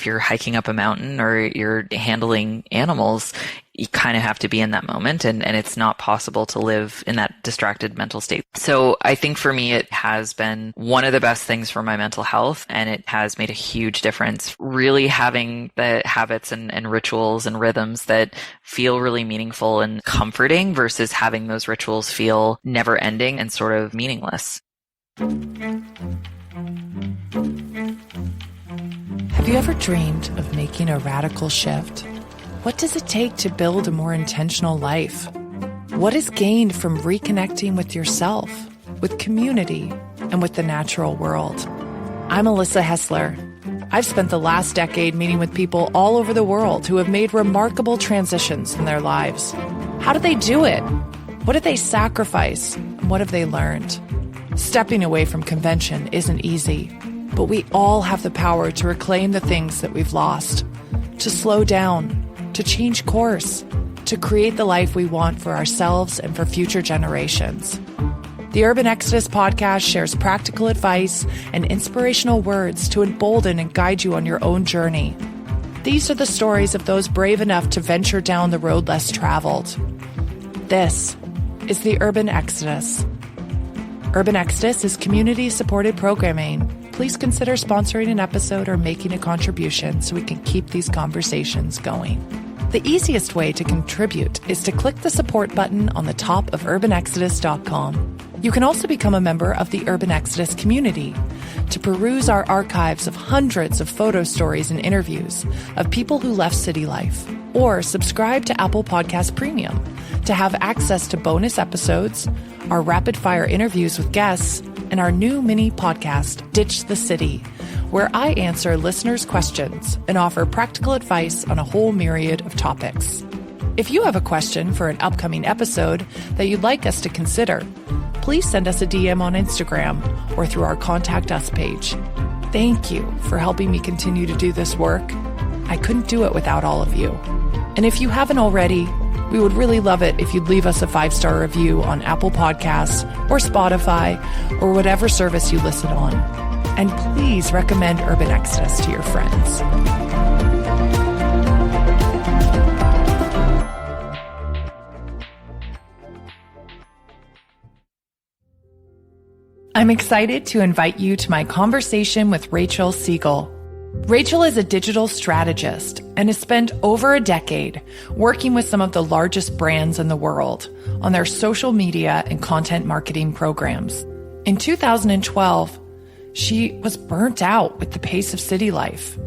if you're hiking up a mountain or you're handling animals, you kind of have to be in that moment, and it's not possible to live in that distracted mental state. So I think for me, it has been one of the best things for my mental health, and it has made a huge difference. Really having the habits and rituals and rhythms that feel really meaningful and comforting versus having those rituals feel never ending and sort of meaningless. Have you ever dreamed of making a radical shift? What does it take to build a more intentional life? What is gained from reconnecting with yourself, with community, and with the natural world? I'm Alyssa Hessler. I've spent the last decade meeting with people all over the world who have made remarkable transitions in their lives. How do they do it? What did they sacrifice? And what have they learned? Stepping away from convention isn't easy, but we all have the power to reclaim the things that we've lost, to slow down, to change course, to create the life we want for ourselves and for future generations. The Urban Exodus podcast shares practical advice and inspirational words to embolden and guide you on your own journey. These are the stories of those brave enough to venture down the road less traveled. This is the Urban Exodus. Urban Exodus is community-supported programming. Please consider sponsoring an episode or making a contribution so we can keep these conversations going. The easiest way to contribute is to click the support button on the top of urbanexodus.com. You can also become a member of the Urban Exodus community to peruse our archives of hundreds of photo stories and interviews of people who left city life, or subscribe to Apple Podcast Premium to have access to bonus episodes, our rapid-fire interviews with guests, and our new mini podcast, Ditch the City, where I answer listeners' questions and offer practical advice on a whole myriad of topics. If you have a question for an upcoming episode that you'd like us to consider, please send us a DM on Instagram or through our Contact Us page. Thank you for helping me continue to do this work. I couldn't do it without all of you. And if you haven't already, we would really love it if you'd leave us a 5-star review on Apple Podcasts or Spotify or whatever service you listen on. And please recommend Urban Exodus to your friends. I'm excited to invite you to my conversation with Rachel Siegel. Rachel is a digital strategist and has spent over a decade working with some of the largest brands in the world on their social media and content marketing programs. In 2012, she was burnt out with the pace of city life.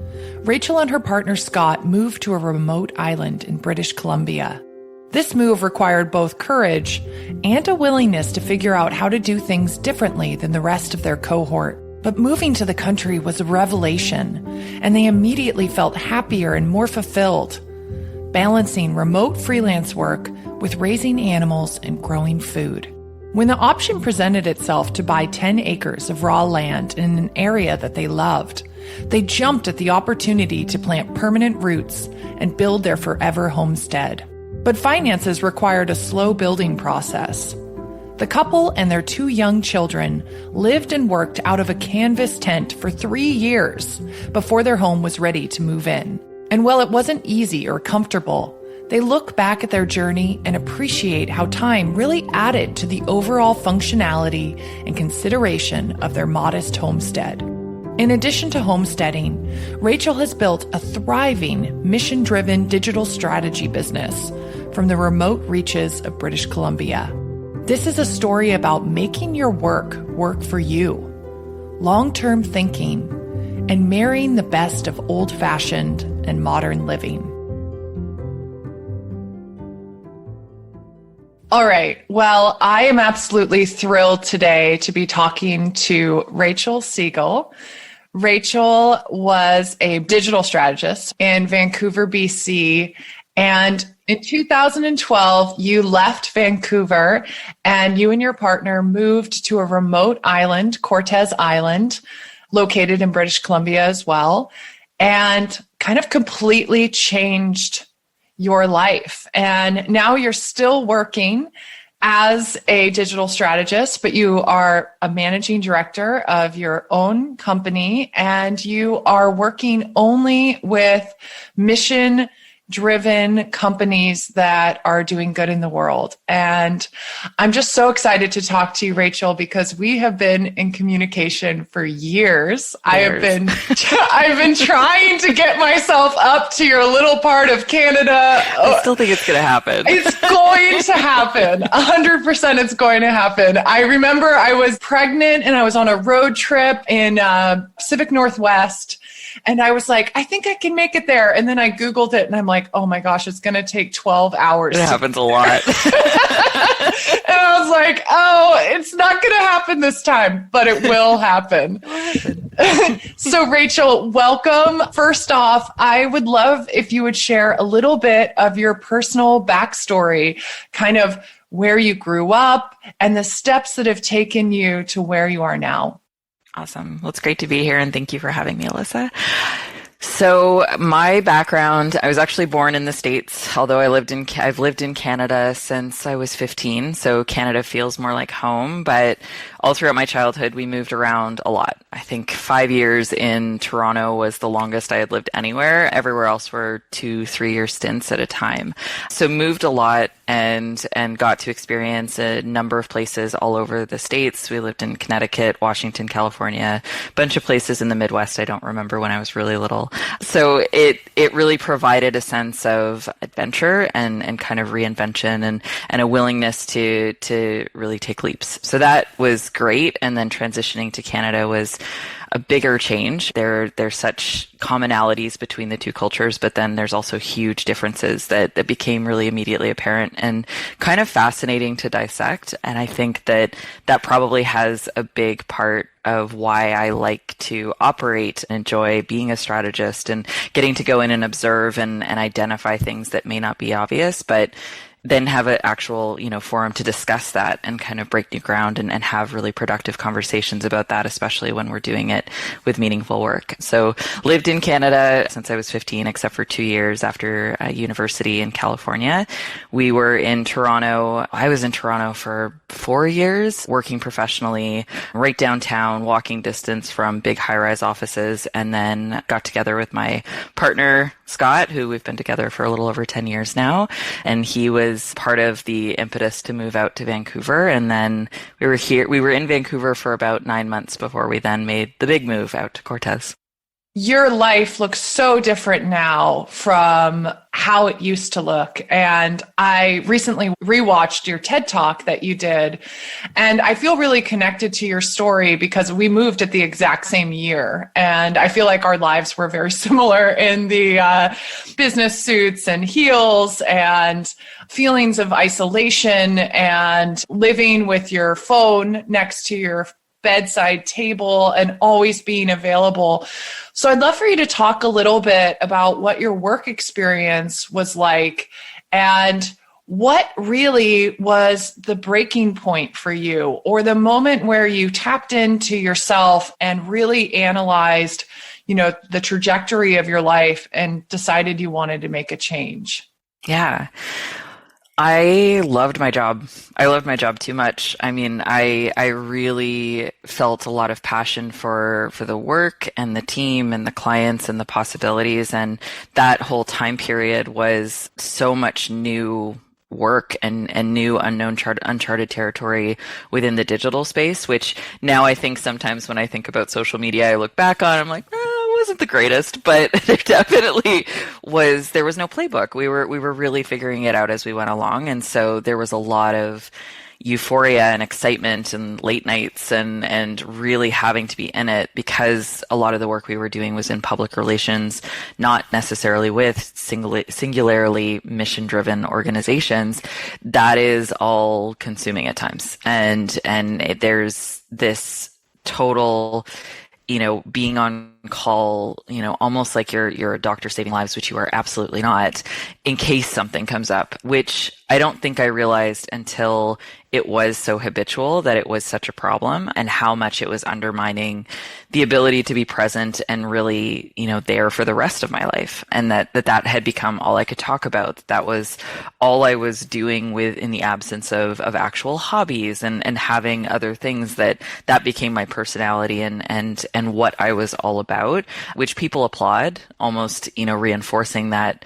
Rachel and her partner Scott moved to a remote island in British Columbia. This move required both courage and a willingness to figure out how to do things differently than the rest of their cohort. But moving to the country was a revelation, and they immediately felt happier and more fulfilled, balancing remote freelance work with raising animals and growing food. When the option presented itself to buy 10 acres of raw land in an area that they loved, they jumped at the opportunity to plant permanent roots and build their forever homestead. But finances required a slow building process. The couple and their 2 young children lived and worked out of a canvas tent for 3 years before their home was ready to move in. And while it wasn't easy or comfortable, they look back at their journey and appreciate how time really added to the overall functionality and consideration of their modest homestead. In addition to homesteading, Rachel has built a thriving, mission-driven digital strategy business from the remote reaches of British Columbia. This is a story about making your work work for you, long-term thinking, and marrying the best of old-fashioned and modern living. All right. Well, I am absolutely thrilled today to be talking to Rachel Siegel. Rachel was a digital strategist in Vancouver, BC, and in 2012, you left Vancouver and you and your partner moved to a remote island, Cortes Island, located in British Columbia as well, and kind of completely changed your life. And now you're still working as a digital strategist, but you are a managing director of your own company, and you are working only with mission-driven companies that are doing good in the world. And I'm just so excited to talk to you, Rachel, because we have been in communication for years. I've been trying to get myself up to your little part of Canada. I still think it's going to happen. It's going to happen. 100% it's going to happen. I remember I was pregnant and I was on a road trip in Pacific Northwest. And I was like, I think I can make it there. And then I Googled it and I'm like, oh my gosh, it's going to take 12 hours. It happens a lot. And I was like, oh, it's not going to happen this time, but it will happen. So Rachel, welcome. First off, I would love if you would share a little bit of your personal backstory, kind of where you grew up and the steps that have taken you to where you are now. Awesome. Well, it's great to be here, and thank you for having me, Alyssa. So my background, I was actually born in the States, although I've lived in Canada since I was 15. So Canada feels more like home, but all throughout my childhood, we moved around a lot. I think 5 years in Toronto was the longest I had lived anywhere. Everywhere else were 2-3 year stints at a time. So moved a lot and got to experience a number of places all over the States. We lived in Connecticut, Washington, California, a bunch of places in the Midwest I don't remember when I was really little. So it really provided a sense of adventure and kind of reinvention and a willingness to really take leaps. So that was great. And then transitioning to Canada was a bigger change. There's such commonalities between the two cultures, but then there's also huge differences that became really immediately apparent and kind of fascinating to dissect. And I think that probably has a big part of why I like to operate and enjoy being a strategist and getting to go in and observe and identify things that may not be obvious, but then have an actual, forum to discuss that and kind of break new ground and have really productive conversations about that, especially when we're doing it with meaningful work. So lived in Canada since I was 15, except for 2 years after university in California. We were in Toronto. I was in Toronto for 4 years, working professionally right downtown, walking distance from big high-rise offices, and then got together with my partner, Scott, who we've been together for a little over 10 years now. And he was part of the impetus to move out to Vancouver. And then we were in Vancouver for about 9 months before we then made the big move out to Cortez. Your life looks so different now from how it used to look. And I recently rewatched your TED Talk that you did. And I feel really connected to your story because we moved at the exact same year. And I feel like our lives were very similar in the business suits and heels and feelings of isolation and living with your phone next to your bedside table and always being available. So I'd love for you to talk a little bit about what your work experience was like and what really was the breaking point for you or the moment where you tapped into yourself and really analyzed, the trajectory of your life and decided you wanted to make a change. Yeah. I loved my job. I loved my job too much. I mean, I really felt a lot of passion for the work and the team and the clients and the possibilities. And that whole time period was so much new work and new uncharted territory within the digital space, which now I think sometimes when I think about social media, I look back on, I'm like, wasn't the greatest, but there definitely was no playbook. We were really figuring it out as we went along. And so there was a lot of euphoria and excitement and late nights and really having to be in it because a lot of the work we were doing was in public relations, not necessarily with singularly mission-driven organizations. That is all consuming at times. And there's this total being on call, almost like you're a doctor saving lives, which you are absolutely not, in case something comes up, which I don't think I realized until it was so habitual that it was such a problem and how much it was undermining the ability to be present and really, there for the rest of my life. And that had become all I could talk about. That was all I was doing in the absence of actual hobbies and having other things that became my personality and what I was all about, which people applaud, almost, reinforcing that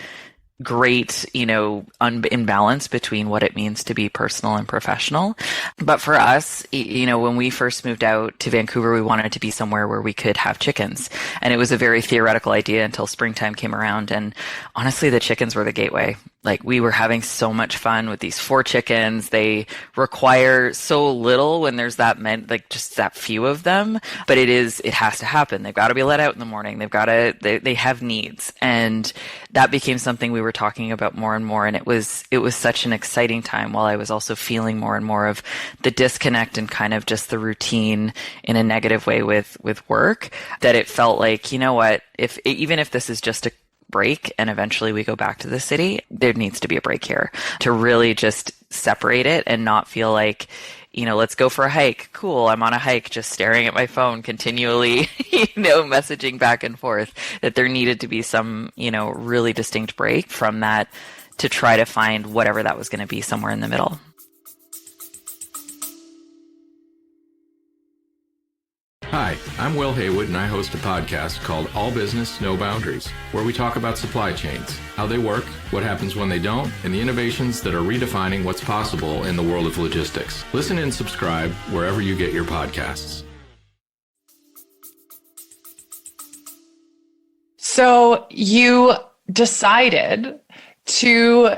great, imbalance between what it means to be personal and professional. But for us, when we first moved out to Vancouver, we wanted to be somewhere where we could have chickens. And it was a very theoretical idea until springtime came around. And honestly, the chickens were the gateway. Like, we were having so much fun with these 4 chickens. They require so little when there's just that few of them, but it has to happen. They've got to be let out in the morning. They have needs. And that became something we were talking about more and more. And it was such an exciting time, while I was also feeling more and more of the disconnect and kind of just the routine in a negative way with work, that it felt like, you know what, even if this is just a break and eventually we go back to the city, there needs to be a break here to really just separate it and not feel like, let's go for a hike. Cool. I'm on a hike, just staring at my phone continually, messaging back and forth. That there needed to be some, really distinct break from that to try to find whatever that was going to be somewhere in the middle. Hi, I'm Will Haywood, and I host a podcast called All Business, No Boundaries, where we talk about supply chains, how they work, what happens when they don't, and the innovations that are redefining what's possible in the world of logistics. Listen and subscribe wherever you get your podcasts. So you decided to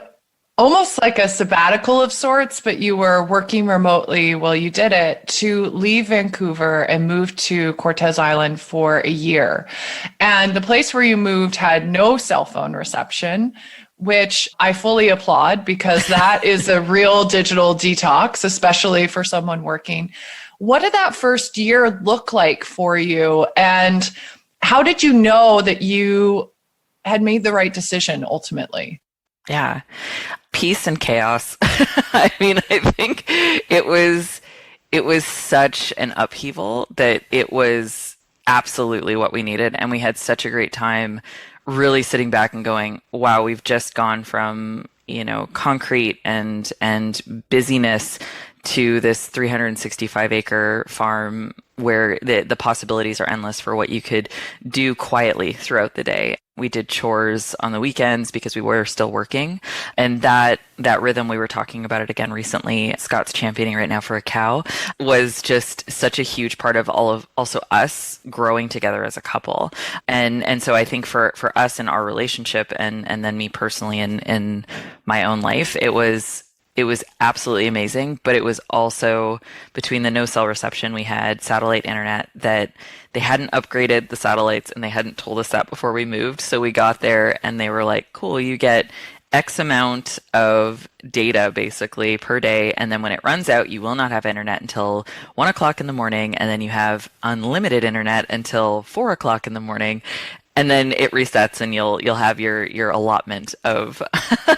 almost like a sabbatical of sorts, but you were working remotely while you did it, to leave Vancouver and move to Cortes Island for a year. And the place where you moved had no cell phone reception, which I fully applaud, because that is a real digital detox, especially for someone working. What did that first year look like for you? And how did you know that you had made the right decision ultimately? Yeah. Peace and chaos. I think it was such an upheaval that it was absolutely what we needed. And we had such a great time really sitting back and going, wow, we've just gone from, concrete and busyness to this 365 acre farm where the possibilities are endless for what you could do quietly throughout the day. We did chores on the weekends because we were still working. And that rhythm, we were talking about it again recently, Scott's championing right now for a cow, was just such a huge part of also us growing together as a couple. And so I think for us in our relationship and then me personally in my own life, it was absolutely amazing, but it was also, between the no cell reception, we had satellite internet that they hadn't upgraded the satellites and they hadn't told us that before we moved. So we got there and they were like, cool, you get X amount of data basically per day. And then when it runs out, you will not have internet until 1 o'clock in the morning. And then you have unlimited internet until 4 o'clock in the morning. And then it resets and you'll have your allotment of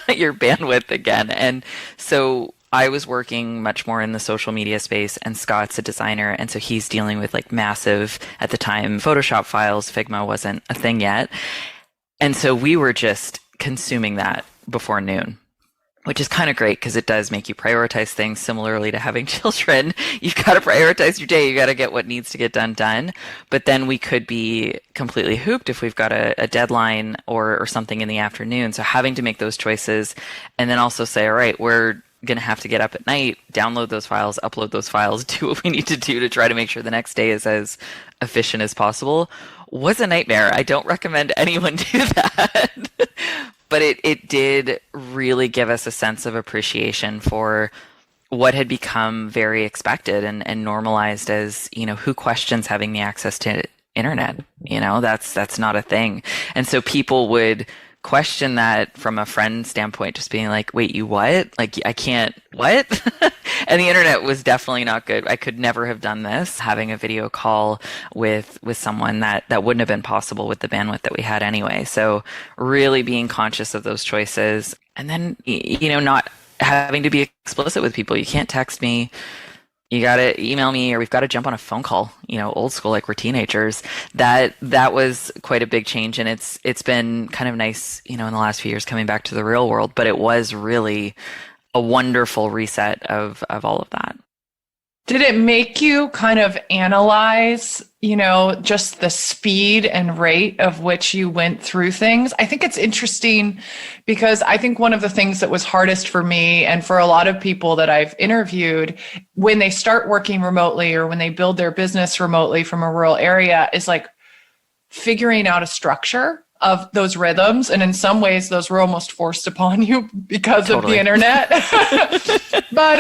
your bandwidth again. And so I was working much more in the social media space, and Scott's a designer. And so he's dealing with like massive, at the time, Photoshop files. Figma wasn't a thing yet. And so we were just consuming that before noon, which is kind of great because it does make you prioritize things. Similarly to having children, you've got to prioritize your day. You got to get what needs to get done. But then we could be completely hooped if we've got a deadline or something in the afternoon. So having to make those choices and then also say, all right, we're going to have to get up at night, download those files, upload those files, do what we need to do to try to make sure the next day is as efficient as possible, was a nightmare. I don't recommend anyone do that. But it did really give us a sense of appreciation for what had become very expected and normalized as, who questions having the access to internet? That's not a thing. And so people would question that from a friend standpoint, just being like, wait, you what? Like, I can't, what? And the internet was definitely not good. I could never have done this, having a video call with someone that wouldn't have been possible with the bandwidth that we had anyway. So really being conscious of those choices, and then, not having to be explicit with people. You can't text me. You got to email me, or we've got to jump on a phone call, old school, like we're teenagers. That was quite a big change. And it's been kind of nice, in the last few years coming back to the real world, but it was really a wonderful reset of all of that. Did it make you kind of analyze, just the speed and rate of which you went through things? I think it's interesting because I think one of the things that was hardest for me and for a lot of people that I've interviewed when they start working remotely or when they build their business remotely from a rural area is like figuring out a structure of those rhythms. And in some ways, those were almost forced upon you because of the internet. But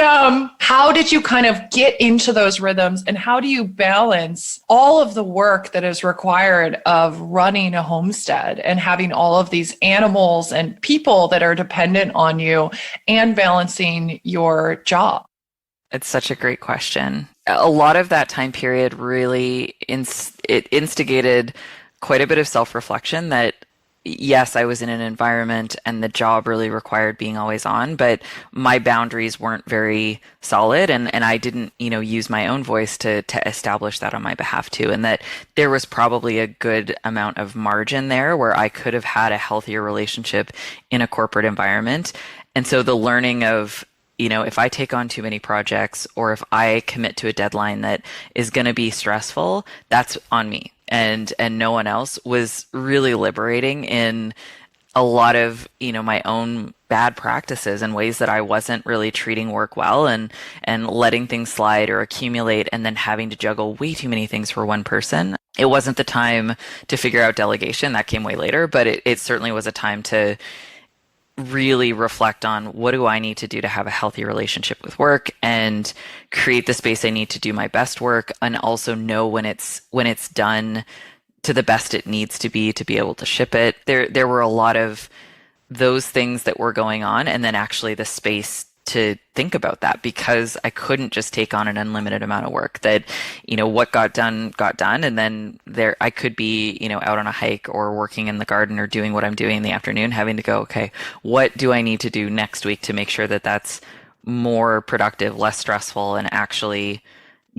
how did you kind of get into those rhythms, and how do you balance all of the work that is required of running a homestead and having all of these animals and people that are dependent on you and balancing your job? It's such a great question. A lot of that time period really it instigated quite a bit of self-reflection that, yes, I was in an environment and the job really required being always on, but my boundaries weren't very solid, and I didn't, use my own voice to establish that on my behalf too. And that there was probably a good amount of margin there where I could have had a healthier relationship in a corporate environment. And so the learning of, if I take on too many projects, or if I commit to a deadline that is going to be stressful, that's on me. And no one else, was really liberating in a lot of, my own bad practices and ways that I wasn't really treating work well, and letting things slide or accumulate, and then having to juggle way too many things for one person. It wasn't the time to figure out delegation. That came way later, but it certainly was a time to really reflect on what do I need to do to have a healthy relationship with work and create the space I need to do my best work, and also know when it's done to the best it needs to be able to ship it. There were a lot of those things that were going on, and then actually the space to think about that, because I couldn't just take on an unlimited amount of work. That, what got done, and then I could be, out on a hike or working in the garden or doing what I'm doing in the afternoon, having to go, okay, what do I need to do next week to make sure that that's more productive, less stressful, and actually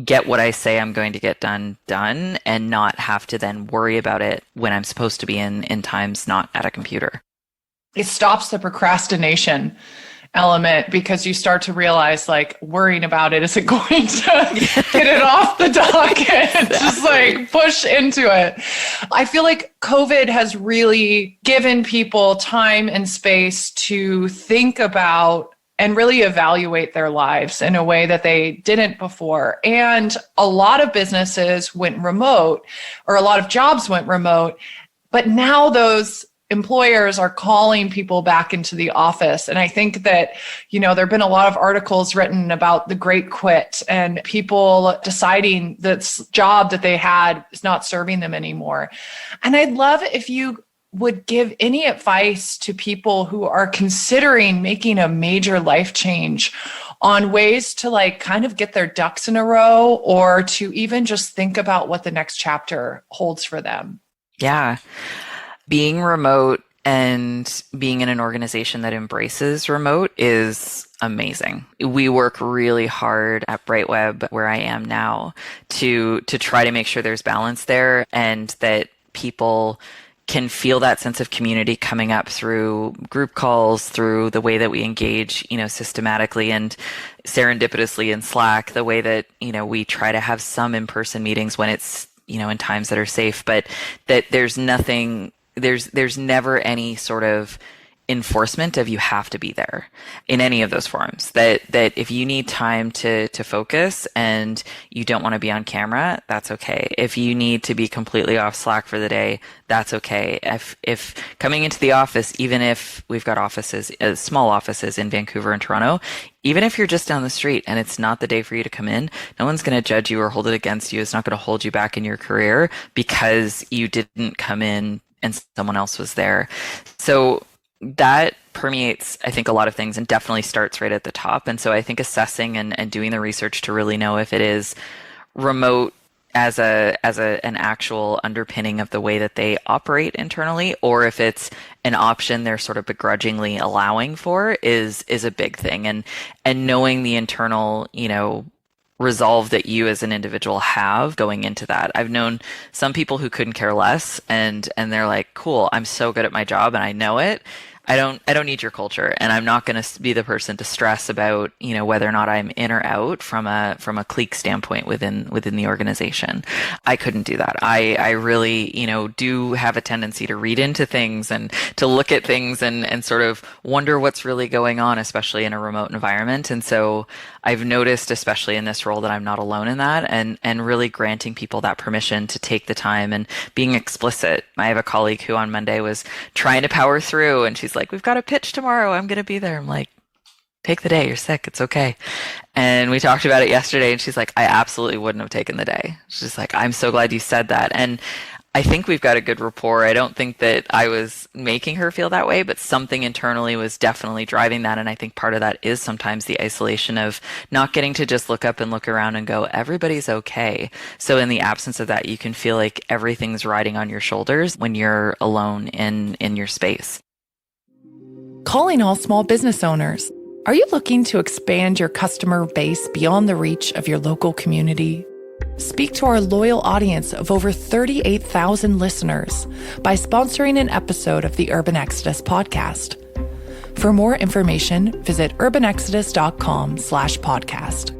get what I say I'm going to get done, and not have to then worry about it when I'm supposed to be in times not at a computer. It stops the procrastination element, because you start to realize like worrying about it isn't going to get it off the docket. Exactly. Just like push into it. I feel like COVID has really given people time and space to think about and really evaluate their lives in a way that they didn't before. And a lot of businesses went remote, or a lot of jobs went remote, but now those employers are calling people back into the office. And I think that, there have been a lot of articles written about the great quit and people deciding that job that they had is not serving them anymore. And I'd love if you would give any advice to people who are considering making a major life change on ways to like kind of get their ducks in a row, or to even just think about what the next chapter holds for them. Yeah. Being remote and being in an organization that embraces remote is amazing. We work really hard at BrightWeb, where I am now, to try to make sure there's balance there, and that people can feel that sense of community coming up through group calls, through the way that we engage, systematically and serendipitously in Slack, the way that, we try to have some in-person meetings when it's, in times that are safe, but that there's never any sort of enforcement of you have to be there in any of those forums. That if you need time to focus and you don't want to be on camera, that's okay. If you need to be completely off Slack for the day, that's okay. If coming into the office, even if we've got offices, small offices in Vancouver and Toronto, even if you're just down the street and it's not the day for you to come in, no one's going to judge you or hold it against you. It's not going to hold you back in your career because you didn't come in and someone else was there. So that permeates, I think, a lot of things and definitely starts right at the top. And so I think assessing and doing the research to really know if it is remote as an actual underpinning of the way that they operate internally, or if it's an option they're sort of begrudgingly allowing for is a big thing. And knowing the internal, resolve that you as an individual have going into that. I've known some people who couldn't care less and they're like, cool, I'm so good at my job and I know it. I don't need your culture, and I'm not going to be the person to stress about, whether or not I'm in or out from a clique standpoint within the organization. I couldn't do that. I really, do have a tendency to read into things and to look at things and sort of wonder what's really going on, especially in a remote environment. And so I've noticed, especially in this role, that I'm not alone in that, and really granting people that permission to take the time and being explicit. I have a colleague who on Monday was trying to power through, and she's like, we've got a pitch tomorrow. I'm going to be there. I'm like, take the day. You're sick. It's okay. And we talked about it yesterday, and she's like, I absolutely wouldn't have taken the day. She's like, I'm so glad you said that. And I think we've got a good rapport. I don't think that I was making her feel that way, but something internally was definitely driving that. And I think part of that is sometimes the isolation of not getting to just look up and look around and go, everybody's okay. So in the absence of that, you can feel like everything's riding on your shoulders when you're alone in your space. Calling all small business owners. Are you looking to expand your customer base beyond the reach of your local community? Speak to our loyal audience of over 38,000 listeners by sponsoring an episode of the Urban Exodus podcast. For more information, visit urbanexodus.com/podcast.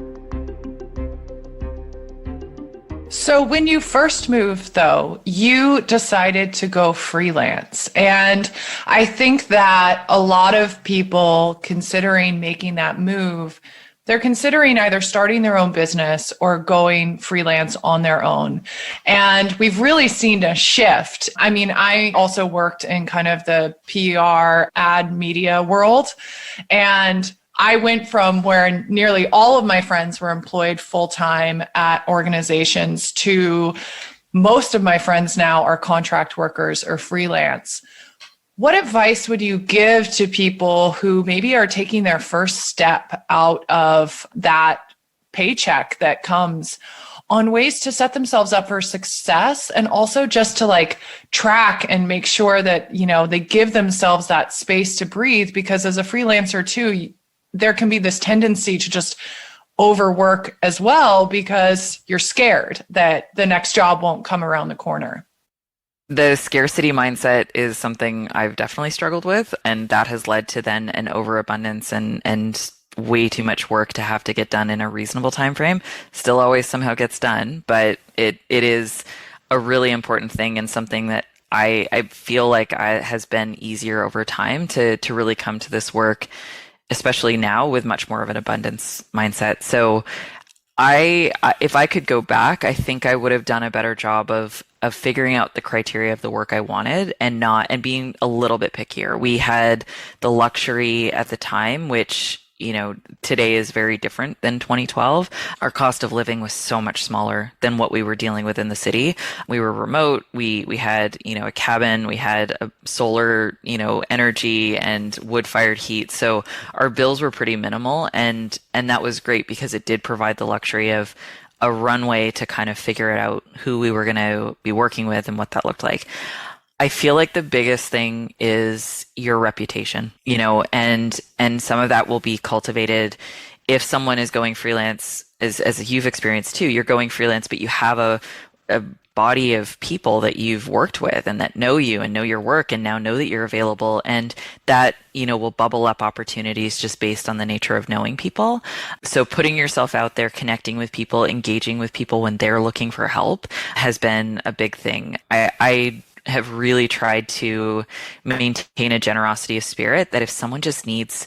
So when you first moved, though, you decided to go freelance. And I think that a lot of people considering making that move, they're considering either starting their own business or going freelance on their own. And we've really seen a shift. I mean, I also worked in kind of the PR ad media world, and I went from where nearly all of my friends were employed full-time at organizations to most of my friends now are contract workers or freelance. What advice would you give to people who maybe are taking their first step out of that paycheck that comes on ways to set themselves up for success, and also just to track and make sure that, they give themselves that space to breathe? Because as a freelancer too, there can be this tendency to just overwork as well because you're scared that the next job won't come around the corner. The scarcity mindset is something I've definitely struggled with, and that has led to then an overabundance and way too much work to have to get done in a reasonable time frame. Still always somehow gets done, but it is a really important thing and something that I feel like has been easier over time to really come to this work, especially now with much more of an abundance mindset. So if I could go back, I think I would have done a better job of figuring out the criteria of the work I wanted and being a little bit pickier. We had the luxury at the time, which, today is very different than 2012. Our cost of living was so much smaller than what we were dealing with in the city. We were remote. We had, a cabin, we had a solar, energy and wood-fired heat. So our bills were pretty minimal, and that was great because it did provide the luxury of a runway to kind of figure it out who we were going to be working with and what that looked like. I feel like the biggest thing is your reputation, and some of that will be cultivated if someone is going freelance, as you've experienced too. You're going freelance, but you have a body of people that you've worked with and that know you and know your work and now know that you're available, and that, will bubble up opportunities just based on the nature of knowing people. So putting yourself out there, connecting with people, engaging with people when they're looking for help has been a big thing. I have really tried to maintain a generosity of spirit that if someone just needs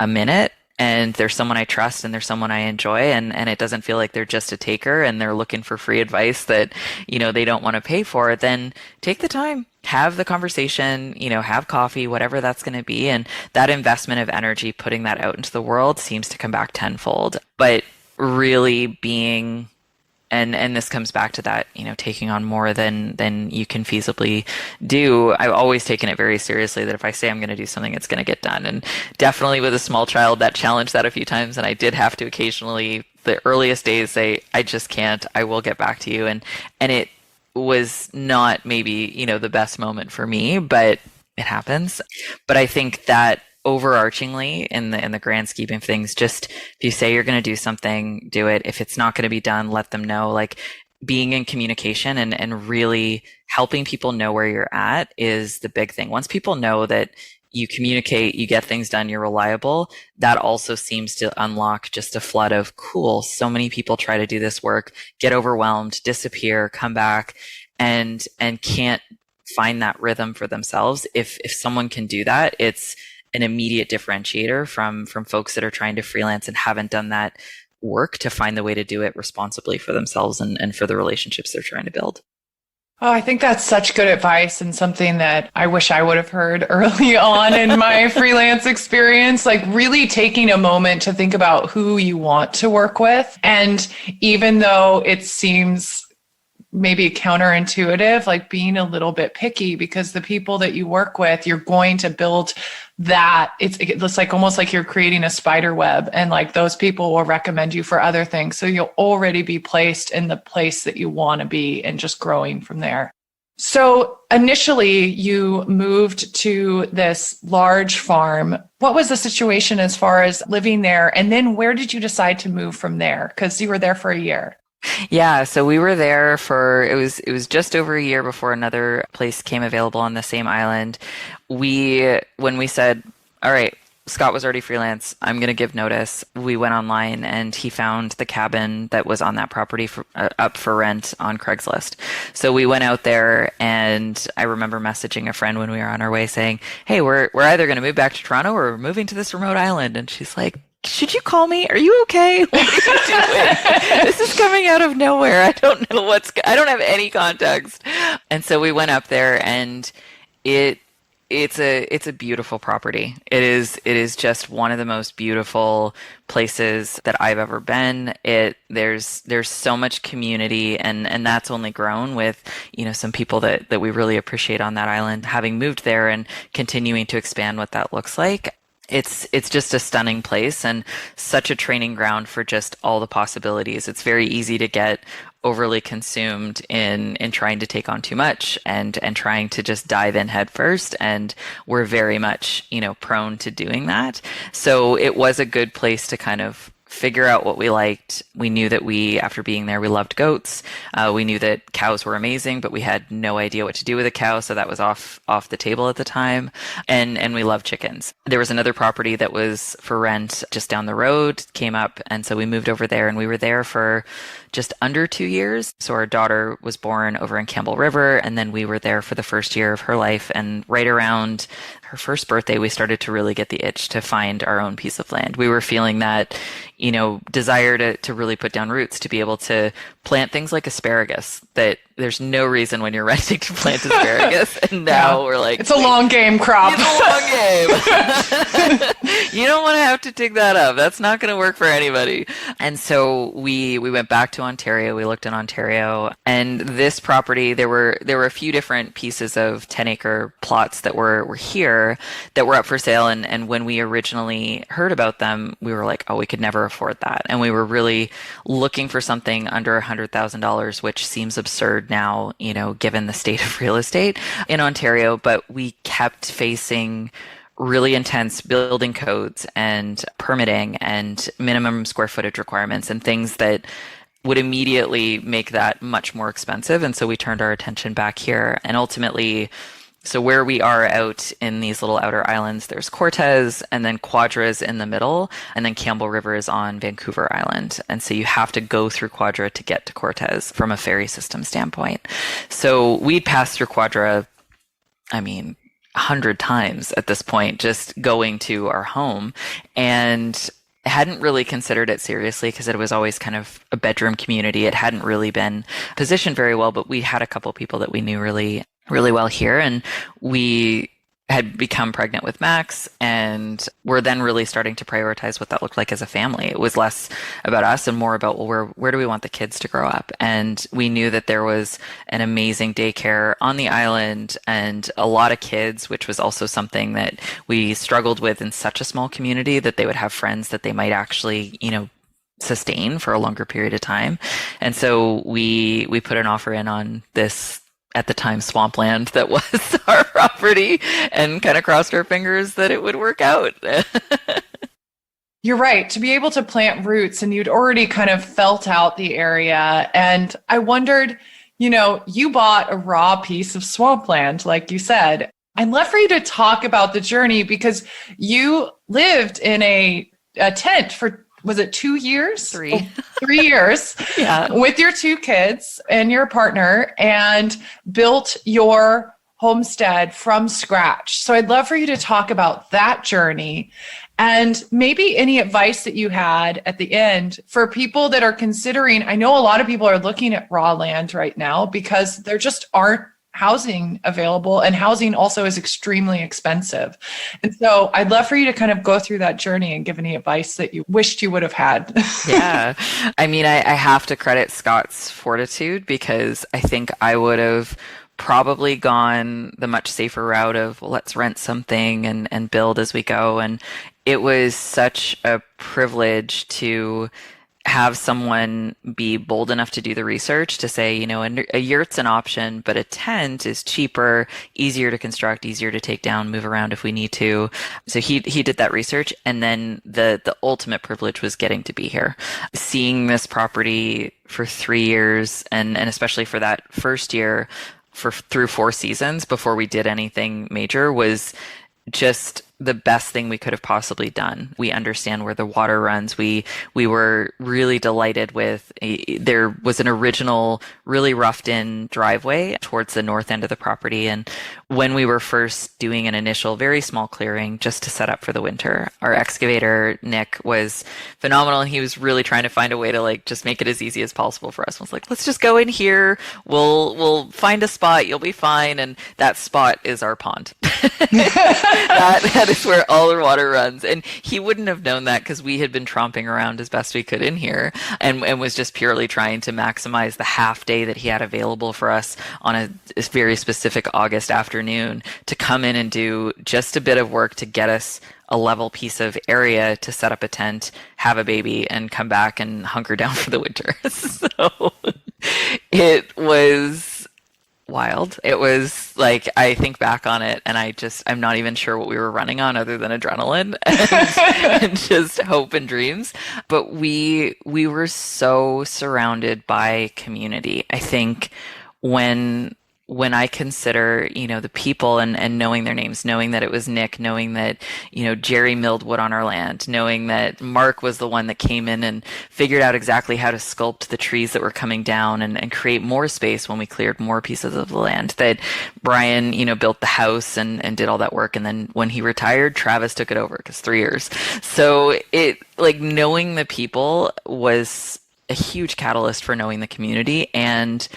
a minute and there's someone I trust and there's someone I enjoy and it doesn't feel like they're just a taker and they're looking for free advice that, they don't want to pay for, then take the time, have the conversation, have coffee, whatever that's going to be. And that investment of energy, putting that out into the world seems to come back tenfold. But really being And this comes back to that, taking on more than you can feasibly do. I've always taken it very seriously that if I say I'm going to do something, it's going to get done. And definitely with a small child, that challenged that a few times. And I did have to occasionally, the earliest days, say, I just can't, I will get back to you. And it was not maybe, the best moment for me, but it happens. But I think that overarchingly in the grand scheme of things, just if you say you're going to do something, do it. If it's not going to be done, let them know. Like being in communication and really helping people know where you're at is the big thing. Once people know that you communicate, you get things done, you're reliable, that also seems to unlock just a flood of cool. So many people try to do this work, get overwhelmed, disappear, come back, and can't find that rhythm for themselves. If someone can do that, it's an immediate differentiator from folks that are trying to freelance and haven't done that work to find the way to do it responsibly for themselves and for the relationships they're trying to build. Oh, I think that's such good advice and something that I wish I would have heard early on in my freelance experience, like really taking a moment to think about who you want to work with. And even though it seems maybe counterintuitive, like being a little bit picky, because the people that you work with, you're going to build that. It's like almost like you're creating a spider web, and like those people will recommend you for other things. So you'll already be placed in the place that you want to be and just growing from there. So initially you moved to this large farm. What was the situation as far as living there? And then where did you decide to move from there? Because you were there for a year. Yeah, so we were there it was just over a year before another place came available on the same island. When we said, all right, Scott was already freelance, I'm going to give notice, we went online and he found the cabin that was on that property up for rent on Craigslist. So we went out there, and I remember messaging a friend when we were on our way saying, hey, we're either going to move back to Toronto or we're moving to this remote island. And she's like, should you call me? Are you okay? What are you doing? This is coming out of nowhere. I don't know I don't have any context. And so we went up there, and it's a beautiful property. It is just one of the most beautiful places that I've ever been. There's so much community, and that's only grown with, some people that we really appreciate on that island, having moved there and continuing to expand what that looks like. It's just a stunning place and such a training ground for just all the possibilities. It's very easy to get overly consumed in trying to take on too much and trying to just dive in head first. And we're very much, prone to doing that. So it was a good place to kind of figure out what we liked. We knew that after being there, we loved goats. We knew that cows were amazing, but we had no idea what to do with a cow. So that was off the table at the time. And we loved chickens. There was another property that was for rent just down the road, came up. And so we moved over there, and we were there for just under 2 years. So our daughter was born over in Campbell River, and then we were there for the first year of her life. And right around her first birthday, we started to really get the itch to find our own piece of land. We were feeling that, desire to really put down roots, to be able to plant things like asparagus that there's no reason when you're renting to plant asparagus. And now we're like, it's a long game crop. It's a long game. You don't want to have to dig that up. That's not going to work for anybody. And so we went back to Ontario. We looked in Ontario, and this property, there were a few different pieces of 10-acre plots that were here that were up for sale. And when we originally heard about them, we were like, oh, we could never afford that. And we were really looking for something under $100,000, which seems absurd now, given the state of real estate in Ontario. But we kept facing really intense building codes and permitting and minimum square footage requirements and things that would immediately make that much more expensive. And so we turned our attention back here. And ultimately, so where we are out in these little outer islands, there's Cortez, and then Quadra is in the middle, and then Campbell River is on Vancouver Island. And so you have to go through Quadra to get to Cortez from a ferry system standpoint. So we'd passed through Quadra, 100 times at this point, just going to our home, and hadn't really considered it seriously because it was always kind of a bedroom community. It hadn't really been positioned very well, but we had a couple people that we knew really, really well here, and we had become pregnant with Max, and we're then really starting to prioritize what that looked like as a family. It was less about us and more about, well, where do we want the kids to grow up? And we knew that there was an amazing daycare on the island and a lot of kids, which was also something that we struggled with in such a small community, that they would have friends that they might actually, sustain for a longer period of time. And so we put an offer in on this, at the time, swampland that was our property, and kind of crossed our fingers that it would work out. You're right. To be able to plant roots, and you'd already kind of felt out the area. And I wondered, you bought a raw piece of swampland, like you said. I'd love for you to talk about the journey, because you lived in a tent for, was it 2 years? 3. Oh, 3 years. Yeah. With your 2 kids and your partner, and built your homestead from scratch. So I'd love for you to talk about that journey, and maybe any advice that you had at the end for people that are considering. I know a lot of people are looking at raw land right now because there just aren't housing available, and housing also is extremely expensive. And so I'd love for you to kind of go through that journey and give any advice that you wished you would have had. Yeah. I mean, I have to credit Scott's fortitude, because I think I would have probably gone the much safer route of, well, let's rent something and build as we go. And it was such a privilege to have someone be bold enough to do the research to say, a yurt's an option, but a tent is cheaper, easier to construct, easier to take down, move around if we need to. So he did that research. And then the ultimate privilege was getting to be here, seeing this property for 3 years, and especially for that first year, through 4 seasons before we did anything major, was just the best thing we could have possibly done. We understand where the water runs. We were really delighted with there was an original, really roughed in driveway towards the north end of the property. And when we were first doing an initial very small clearing just to set up for the winter, our excavator, Nick, was phenomenal. And he was really trying to find a way to just make it as easy as possible for us. I was like, let's just go in here. We'll find a spot. You'll be fine. And that spot is our pond. that is where all the water runs. And he wouldn't have known that, because we had been tromping around as best we could in here, and was just purely trying to maximize the half day that he had available for us on a very specific August afternoon to come in and do just a bit of work to get us a level piece of area to set up a tent, have a baby, and come back and hunker down for the winter. So it was wild. It was like, I think back on it and I'm not even sure what we were running on other than adrenaline and just hope and dreams. But we were so surrounded by community. I think when I consider, the people and knowing their names, knowing that it was Nick, knowing that, Jerry milled wood on our land, knowing that Mark was the one that came in and figured out exactly how to sculpt the trees that were coming down and create more space when we cleared more pieces of the land, that Brian, built the house and did all that work. And then when he retired, Travis took it over, because 3 years. So knowing the people was a huge catalyst for knowing the community, and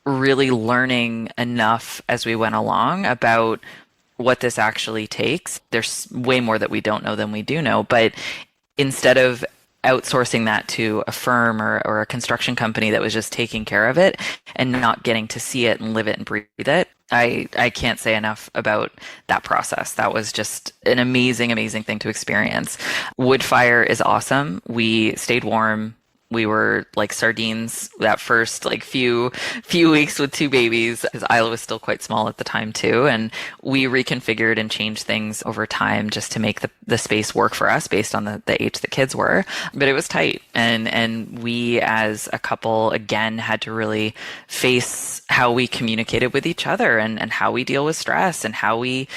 really learning enough as we went along about what this actually takes. There's way more that we don't know than we do know, but instead of outsourcing that to a firm or a construction company that was just taking care of it and not getting to see it and live it and breathe it, I can't say enough about that process. That was just an amazing, amazing thing to experience. Wood fire is awesome. We stayed warm. We were like sardines that first few weeks with 2 babies, because Isla was still quite small at the time too. And we reconfigured and changed things over time just to make the space work for us based on the age the kids were. But it was tight. And we as a couple, again, had to really face how we communicated with each other and how we deal with stress and how we,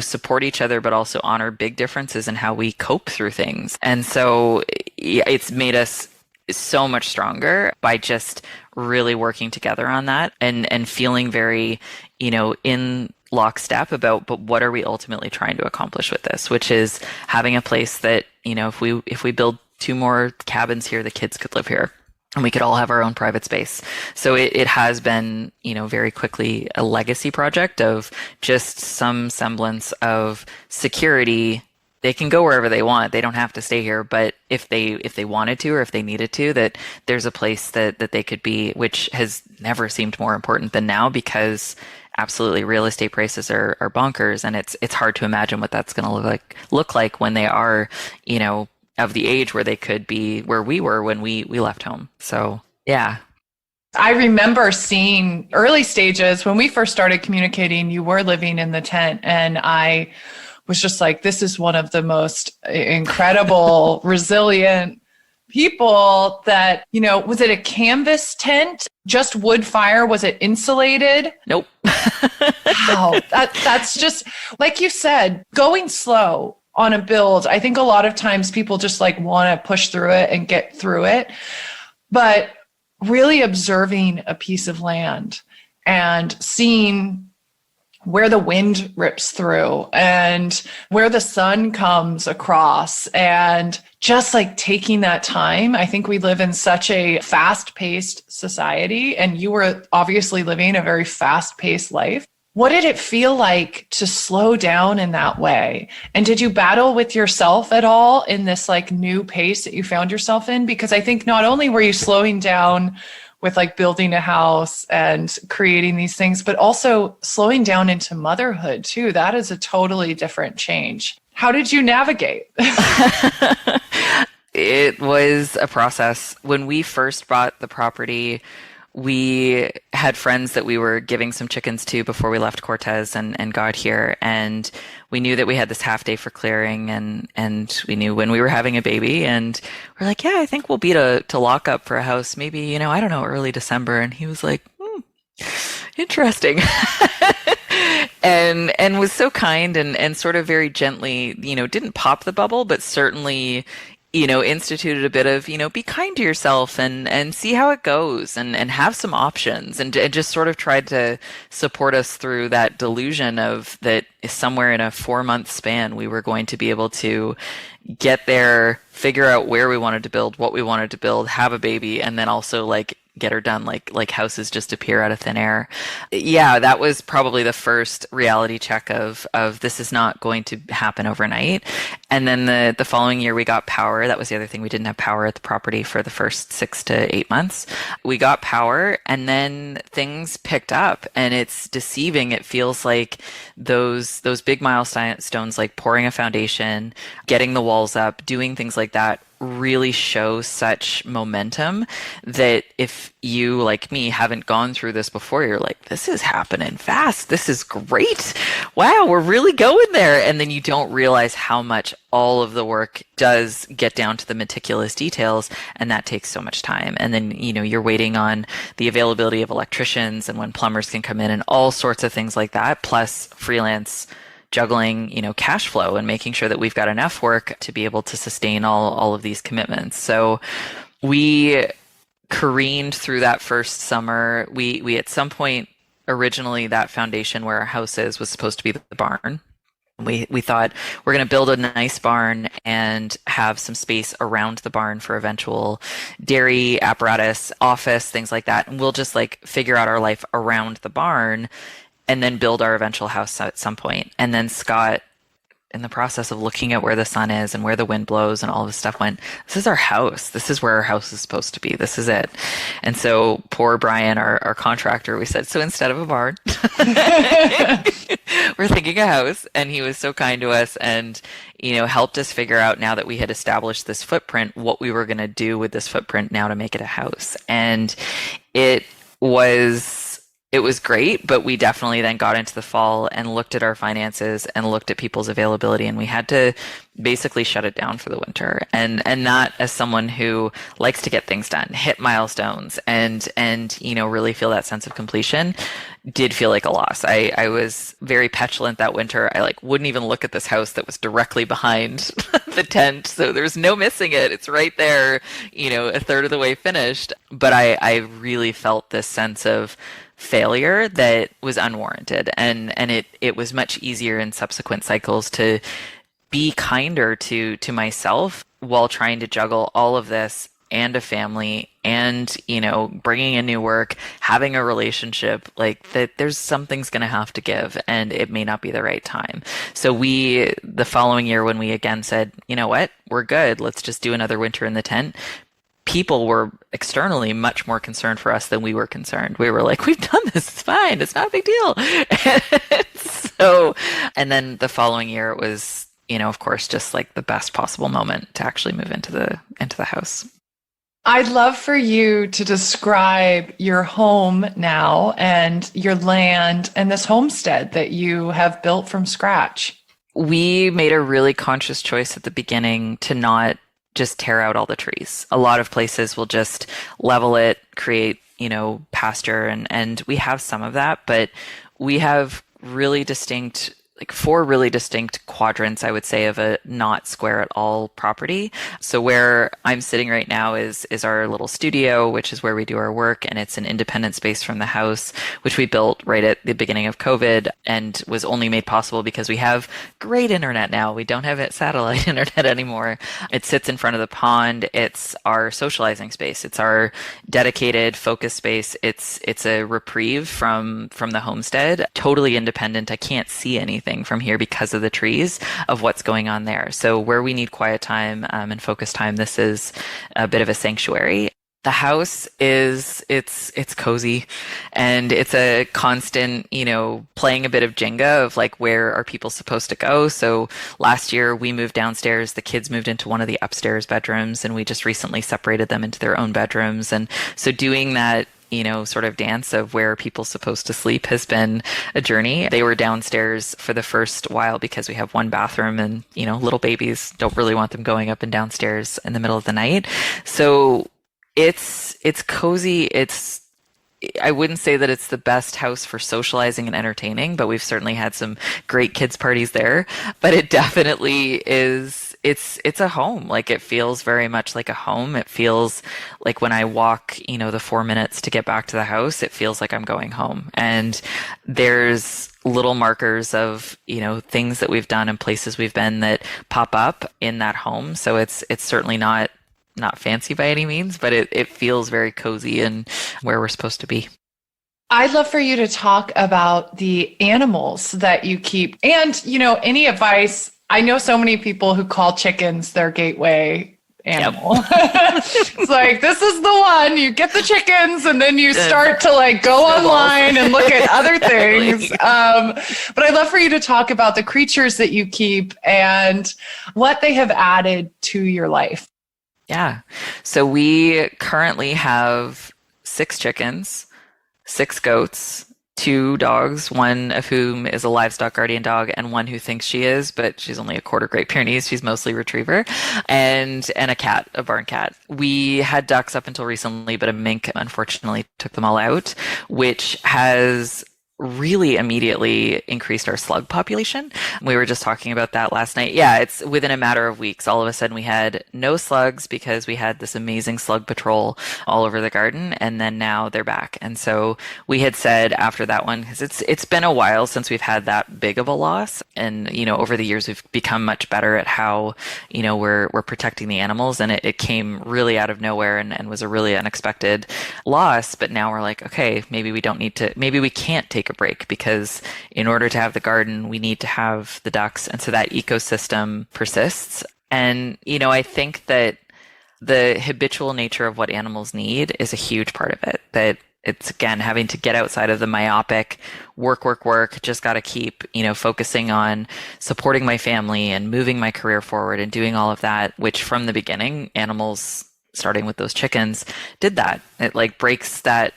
support each other, but also honor big differences in how we cope through things. And so it's made us so much stronger by just really working together on that and feeling very, in lockstep about, but what are we ultimately trying to accomplish with this, which is having a place that, if we build 2 more cabins here, the kids could live here. and we could all have our own private space. So it has been, very quickly a legacy project of just some semblance of security. They can go wherever they want. They don't have to stay here. But if they wanted to, or if they needed to, that there's a place that they could be, which has never seemed more important than now, because absolutely real estate prices are bonkers. And it's hard to imagine what that's going to look like when they are, of the age where they could be where we were when we left home. So, yeah. I remember seeing early stages when we first started communicating, you were living in the tent, and I was just like, this is one of the most incredible, resilient people that, was it a canvas tent? Just wood fire? Was it insulated? Nope. Wow. That's just, like you said, going slow on a build. I think a lot of times people just want to push through it and get through it. But really observing a piece of land and seeing where the wind rips through and where the sun comes across, and just taking that time. I think we live in such a fast-paced society, and you were obviously living a very fast-paced life. What did it feel like to slow down in that way? And did you battle with yourself at all in this new pace that you found yourself in? Because I think not only were you slowing down with building a house and creating these things, but also slowing down into motherhood too. That is a totally different change. How did you navigate? It was a process. When we first bought the property, we had friends that we were giving some chickens to before we left Cortez and got here. And we knew that we had this half day for clearing, and we knew when we were having a baby, and we're like, yeah, I think we'll be to lock up for a house, maybe, I don't know, early December. And he was like, interesting. and was so kind and sort of very gently, didn't pop the bubble, but certainly, instituted a bit of, be kind to yourself and see how it goes and have some options, and just sort of tried to support us through that delusion of that somewhere in a 4-month span, we were going to be able to get there, figure out where we wanted to build, what we wanted to build, have a baby, and then also get her done, like houses just appear out of thin air. Yeah, that was probably the first reality check of this is not going to happen overnight. And then the following year we got power. That was the other thing. We didn't have power at the property for the first 6 to 8 months. We got power, and then things picked up, and it's deceiving. It feels like those big milestones, like pouring a foundation, getting the walls up, doing things like that, really show such momentum that if you, like me, haven't gone through this before, you're like, this is happening fast. This is great. Wow, we're really going there. And then you don't realize how much all of the work does get down to the meticulous details, and that takes so much time. And then, you're waiting on the availability of electricians and when plumbers can come in and all sorts of things like that, plus freelance juggling, cash flow and making sure that we've got enough work to be able to sustain all of these commitments. So we careened through that first summer. We at some point, originally that foundation where our house is was supposed to be the barn. We thought we're going to build a nice barn and have some space around the barn for eventual dairy apparatus, office, things like that. And we'll just figure out our life around the barn and then build our eventual house at some point. And then Scott, in the process of looking at where the sun is and where the wind blows and all this stuff, went, this is our house. This is where our house is supposed to be. This is it. And so poor Brian, our contractor, we said, so instead of a barn, we're thinking a house. And he was so kind to us and, helped us figure out, now that we had established this footprint, what we were going to do with this footprint now to make it a house. And it was great, but we definitely then got into the fall and looked at our finances and looked at people's availability, and we had to basically shut it down for the winter. And that, as someone who likes to get things done, hit milestones, and really feel that sense of completion, did feel like a loss. I was very petulant that winter. I wouldn't even look at this house that was directly behind the tent, so there's no missing it. It's right there, a third of the way finished. But I really felt this sense of failure that was unwarranted, and it was much easier in subsequent cycles to be kinder to myself while trying to juggle all of this and a family and, bringing in new work, having a relationship, like that there's something's going to have to give and it may not be the right time. So the following year when we again said, you know what, we're good. Let's just do another winter in the tent. People were externally much more concerned for us than we were concerned. We were like, we've done this. It's fine. It's not a big deal. And then the following year it was, of course, just like the best possible moment to actually move into the house. I'd love for you to describe your home now and your land and this homestead that you have built from scratch. We made a really conscious choice at the beginning to not just tear out all the trees. A lot of places will just level it, create, pasture, and we have some of that, but we have really distinct, like 4 really distinct quadrants, I would say, of a not square at all property. So where I'm sitting right now is our little studio, which is where we do our work. And it's an independent space from the house, which we built right at the beginning of COVID and was only made possible because we have great internet now. We don't have satellite internet anymore. It sits in front of the pond. It's our socializing space. It's our dedicated focus space. It's a reprieve from the homestead, totally independent. I can't see anything from here because of the trees of what's going on there. So where we need quiet time and focus time, this is a bit of a sanctuary. The house it's cozy and it's a constant, playing a bit of Jenga of like, where are people supposed to go? So last year we moved downstairs, the kids moved into one of the upstairs bedrooms and we just recently separated them into their own bedrooms. And so doing that, sort of dance of where people supposed to sleep has been a journey. They were downstairs for the first while because we have one bathroom and, little babies don't really want them going up and downstairs in the middle of the night. So it's cozy. I wouldn't say that it's the best house for socializing and entertaining, but we've certainly had some great kids parties there. But it definitely is, it's a home. Like it feels very much like a home. It feels like when I walk, the 4 minutes to get back to the house, it feels like I'm going home. And there's little markers of, things that we've done and places we've been that pop up in that home. So it's certainly not fancy by any means, but it feels very cozy and where we're supposed to be. I'd love for you to talk about the animals that you keep and, any advice. I know so many people who call chickens their gateway animal. Yep. It's like, this is the one, you get the chickens and then you start to like go online and look at other things. But I'd love for you to talk about the creatures that you keep and what they have added to your life. Yeah. So we currently have 6 chickens, 6 goats, 2 dogs, one of whom is a livestock guardian dog and one who thinks she is, but she's only a quarter Great Pyrenees. She's mostly retriever, and a cat, a barn cat. We had ducks up until recently, but a mink unfortunately took them all out, which has really immediately increased our slug population. We were just talking about that last night. Yeah, it's within a matter of weeks. All of a sudden we had no slugs because we had this amazing slug patrol all over the garden, and then now they're back. And so we had said after that one, because it's been a while since we've had that big of a loss, and over the years we've become much better at how we're protecting the animals, and it came really out of nowhere and was a really unexpected loss. But now we're like, okay, maybe we can't take a break, because in order to have the garden, we need to have the ducks. And so that ecosystem persists. And, I think that the habitual nature of what animals need is a huge part of it. That it's, again, having to get outside of the myopic work, just got to keep, focusing on supporting my family and moving my career forward and doing all of that, which from the beginning, animals, starting with those chickens, did that. It like breaks that,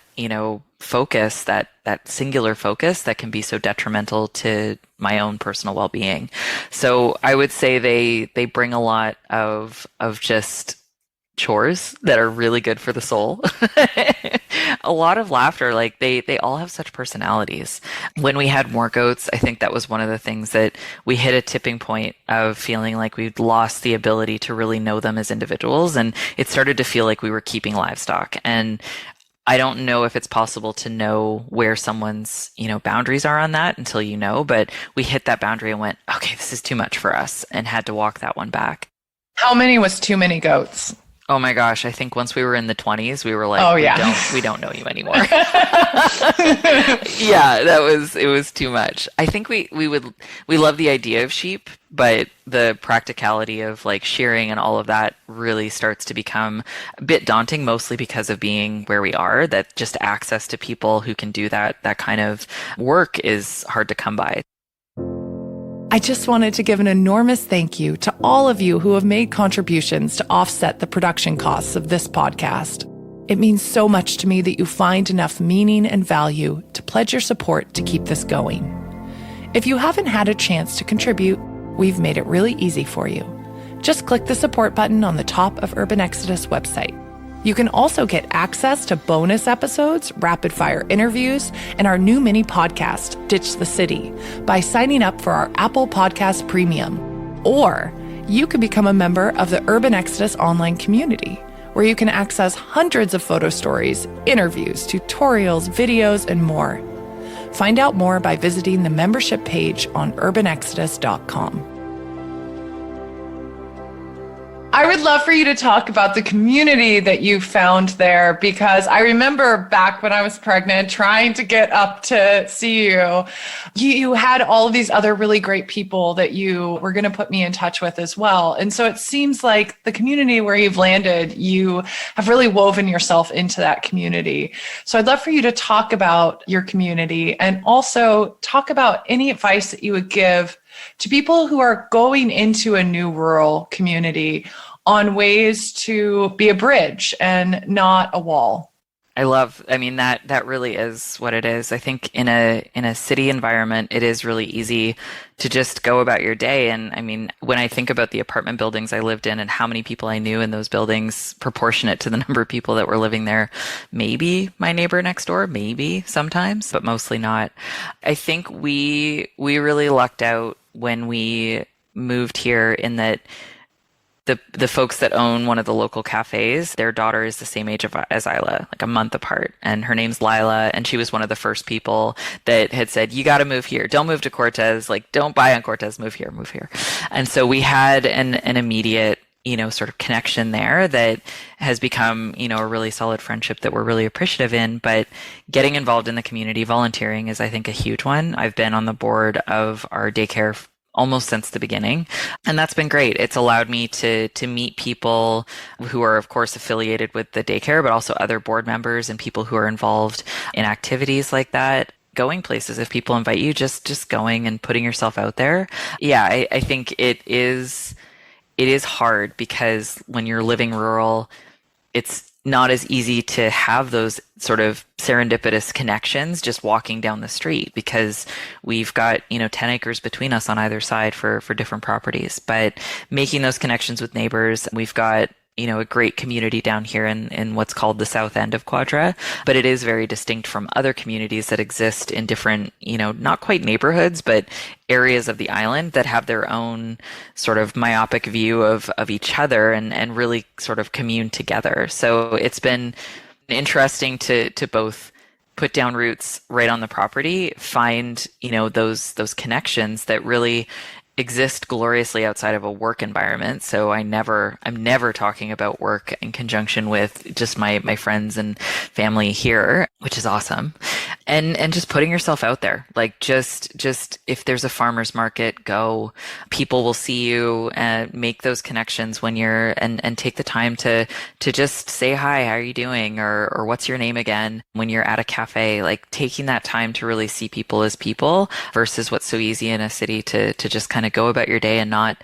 focus, that singular focus that can be so detrimental to my own personal well-being. So I would say they bring a lot of just chores that are really good for the soul. A lot of laughter. Like they all have such personalities. When we had more goats, I think that was one of the things that we hit a tipping point of feeling like we'd lost the ability to really know them as individuals. And it started to feel like we were keeping livestock. And I don't know if it's possible to know where someone's, boundaries are on that until but we hit that boundary and went, okay, this is too much for us, and had to walk that one back. How many was too many goats? Oh my gosh, I think once we were in the 20s, we were like, Oh, we yeah. don't know you anymore. Yeah, it was too much. I think we love the idea of sheep, but the practicality of like shearing and all of that really starts to become a bit daunting, mostly because of being where we are, that just access to people who can do that kind of work is hard to come by. I just wanted to give an enormous thank you to all of you who have made contributions to offset the production costs of this podcast. It means so much to me that you find enough meaning and value to pledge your support to keep this going. If you haven't had a chance to contribute, we've made it really easy for you. Just click the support button on the top of Urban Exodus website. You can also get access to bonus episodes, rapid-fire interviews, and our new mini podcast, Ditch the City, by signing up for our Apple Podcast Premium. Or you can become a member of the Urban Exodus online community, where you can access hundreds of photo stories, interviews, tutorials, videos, and more. Find out more by visiting the membership page on urbanexodus.com. I would love for you to talk about the community that you found there, because I remember back when I was pregnant trying to get up to see you. You had all of these other really great people that you were going to put me in touch with as well. And so it seems like the community where you've landed, you have really woven yourself into that community. So I'd love for you to talk about your community and also talk about any advice that you would give to people who are going into a new rural community on ways to be a bridge and not a wall. I mean, that really is what it is. I think in a city environment, it is really easy to just go about your day. And I mean, when I think about the apartment buildings I lived in and how many people I knew in those buildings, proportionate to the number of people that were living there, maybe my neighbor next door, maybe sometimes, but mostly not. I think we really lucked out when we moved here in that the folks that own one of the local cafes, their daughter is the same age as Isla, like a month apart. And her name's Lila. And she was one of the first people that had said, you got to move here. Don't move to Cortez. Like, don't buy on Cortez. Move here, move here. And so we had an immediate, sort of connection there that has become, a really solid friendship that we're really appreciative in. But getting involved in the community, volunteering is, I think, a huge one. I've been on the board of our daycare almost since the beginning. And that's been great. It's allowed me to meet people who are, of course, affiliated with the daycare, but also other board members and people who are involved in activities like that. Going places, if people invite you, just going and putting yourself out there. Yeah, I think it is hard because when you're living rural, it's not as easy to have those sort of serendipitous connections just walking down the street because we've got, 10 acres between us on either side for different properties. But making those connections with neighbors, we've got, a great community down here in what's called the south end of Quadra, but it is very distinct from other communities that exist in different, not quite neighborhoods, but areas of the island that have their own sort of myopic view of each other and really sort of commune together. So it's been interesting to both put down roots right on the property, find, those connections that really exist gloriously outside of a work environment. So I'm never talking about work in conjunction with just my friends and family here, which is awesome. And just putting yourself out there, like just if there's a farmer's market, go. People will see you and make those connections when you're and take the time to just say hi, how are you doing, or what's your name again when you're at a cafe. Like taking that time to really see people as people versus what's so easy in a city to just kind of go about your day and not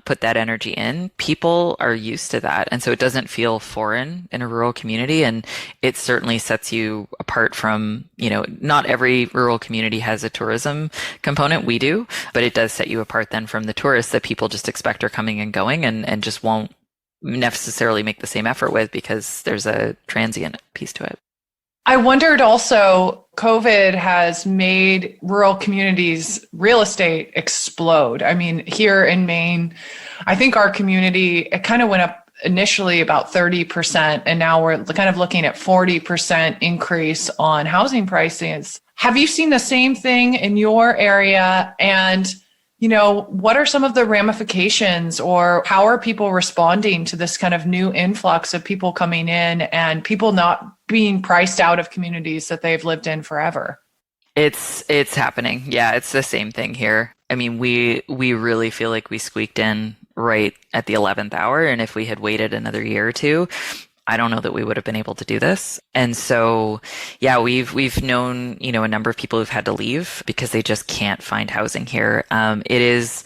put that energy in. People are used to that. And so it doesn't feel foreign in a rural community. And it certainly sets you apart from, not every rural community has a tourism component. We do, but it does set you apart then from the tourists that people just expect are coming and going and just won't necessarily make the same effort with because there's a transient piece to it. I wondered also, COVID has made rural communities' real estate explode. I mean, here in Maine, I think our community, it kind of went up initially about 30%, and now we're kind of looking at 40% increase on housing prices. Have you seen the same thing in your area? And What are some of the ramifications, or how are people responding to this kind of new influx of people coming in and people not being priced out of communities that they've lived in forever? It's happening. Yeah, it's the same thing here. I mean, we really feel like we squeaked in right at the 11th hour, and if we had waited another year or two, I don't know that we would have been able to do this. And so, yeah, we've known, a number of people who've had to leave because they just can't find housing here. It is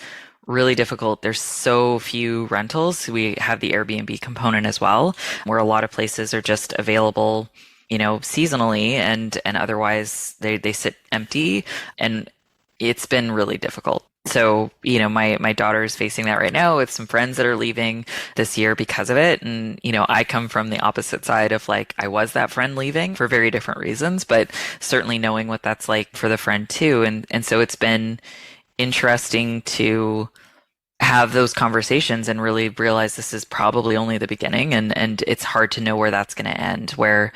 really difficult. There's so few rentals. We have the Airbnb component as well, where a lot of places are just available, seasonally, and otherwise they sit empty, and it's been really difficult. So, my daughter is facing that right now with some friends that are leaving this year because of it. And, I come from the opposite side of like, I was that friend leaving for very different reasons, but certainly knowing what that's like for the friend too. And so it's been interesting to have those conversations and really realize this is probably only the beginning, and it's hard to know where that's going to end, where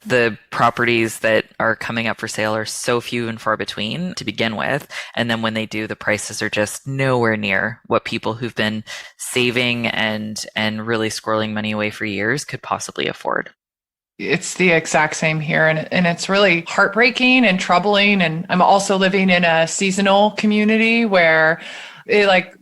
the properties that are coming up for sale are so few and far between to begin with. And then when they do, the prices are just nowhere near what people who've been saving and really squirreling money away for years could possibly afford. It's the exact same here. And it's really heartbreaking and troubling. And I'm also living in a seasonal community where it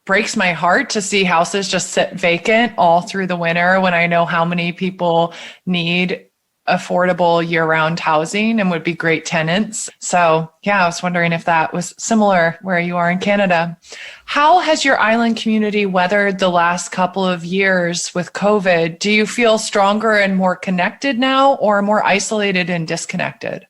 breaks my heart to see houses just sit vacant all through the winter when I know how many people need affordable year-round housing and would be great tenants. So yeah, I was wondering if that was similar where you are in Canada. How has your island community weathered the last couple of years with COVID? Do you feel stronger and more connected now, or more isolated and disconnected?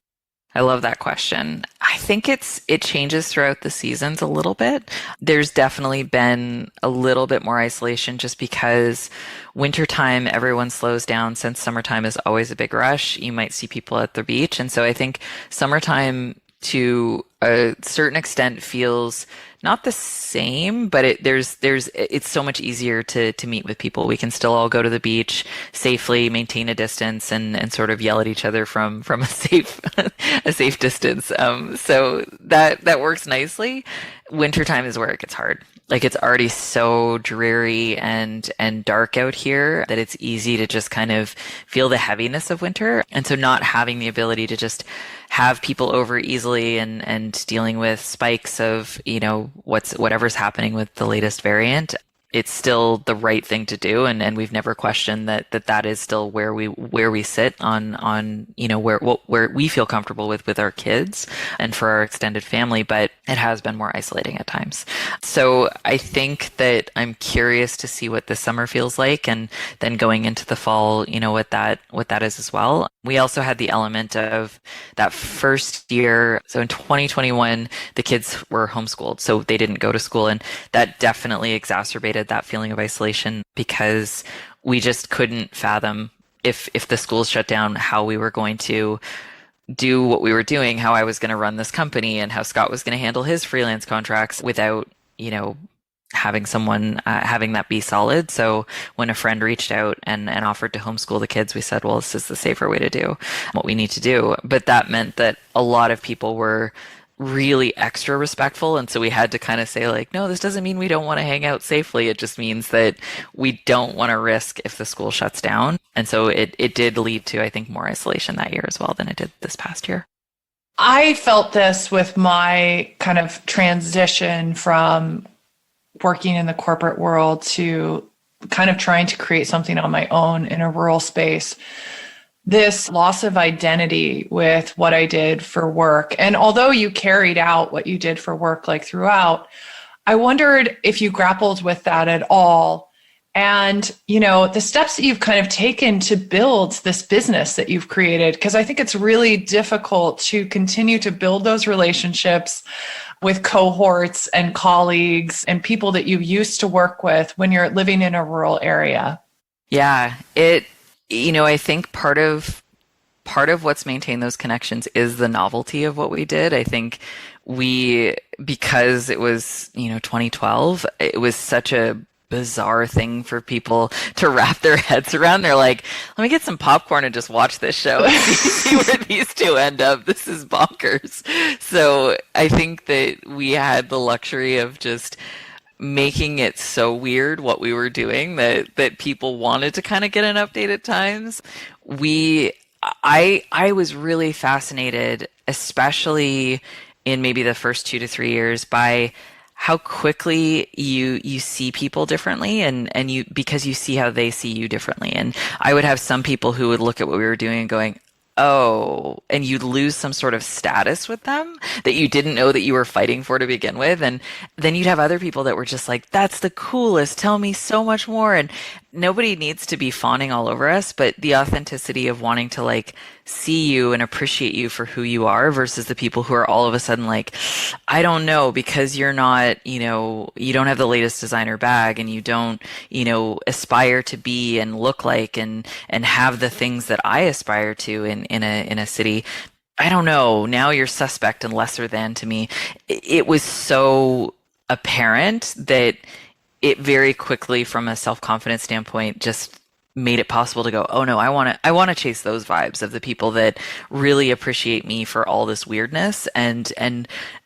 I love that question. I think it changes throughout the seasons a little bit. There's definitely been a little bit more isolation just because wintertime, everyone slows down, since summertime is always a big rush. You might see people at the beach. And so I think summertime to a certain extent feels not the same, but it's so much easier to meet with people. We can still all go to the beach safely, maintain a distance, and sort of yell at each other from a safe distance. So that works nicely. Wintertime is where it gets hard. Like, it's already so dreary and dark out here that it's easy to just kind of feel the heaviness of winter. And so not having the ability to just have people over easily and dealing with spikes of, whatever's happening with the latest variant, it's still the right thing to do. And we've never questioned that is still where we sit on, where we feel comfortable with our kids and for our extended family, but it has been more isolating at times. So I think that I'm curious to see what this summer feels like, and then going into the fall, what that is as well. We also had the element of that first year. So in 2021, the kids were homeschooled, so they didn't go to school. And that definitely exacerbated that feeling of isolation, because we just couldn't fathom if the schools shut down, how we were going to do what we were doing, how I was going to run this company, and how Scott was going to handle his freelance contracts without, having someone having that be solid. So when a friend reached out and offered to homeschool the kids, we said, well, this is the safer way to do what we need to do. But that meant that a lot of people were really extra respectful. And so we had to kind of say, like, no, this doesn't mean we don't want to hang out safely. It just means that we don't want to risk if the school shuts down. And so it did lead to, I think, more isolation that year as well than it did this past year. I felt this with my kind of transition from working in the corporate world to kind of trying to create something on my own in a rural space. This loss of identity with what I did for work. And although you carried out what you did for work throughout, I wondered if you grappled with that at all. And, the steps that you've kind of taken to build this business that you've created, because I think it's really difficult to continue to build those relationships with cohorts and colleagues and people that you used to work with when you're living in a rural area. Yeah, I think part of what's maintained those connections is the novelty of what we did. I think because it was, 2012, it was such a bizarre thing for people to wrap their heads around. They're like, let me get some popcorn and just watch this show and see where these two end up. This is bonkers. So I think that we had the luxury of just making it so weird what we were doing that people wanted to kind of get an update at times. I was really fascinated, especially in maybe the first 2 to 3 years, by how quickly you see people differently, and you, because you see how they see you differently. And I would have some people who would look at what we were doing and going, oh, and you'd lose some sort of status with them that you didn't know that you were fighting for to begin with. And then you'd have other people that were just like, that's the coolest, tell me so much more. And nobody needs to be fawning all over us, but the authenticity of wanting to like see you and appreciate you for who you are versus the people who are all of a sudden like, I don't know, because you're not, you don't have the latest designer bag, and you don't, aspire to be and look like and have the things that I aspire to in a city. I don't know. Now you're suspect and lesser than to me. It was so apparent that it very quickly, from a self-confidence standpoint, just made it possible to go, oh no, I want to chase those vibes of the people that really appreciate me for all this weirdness, and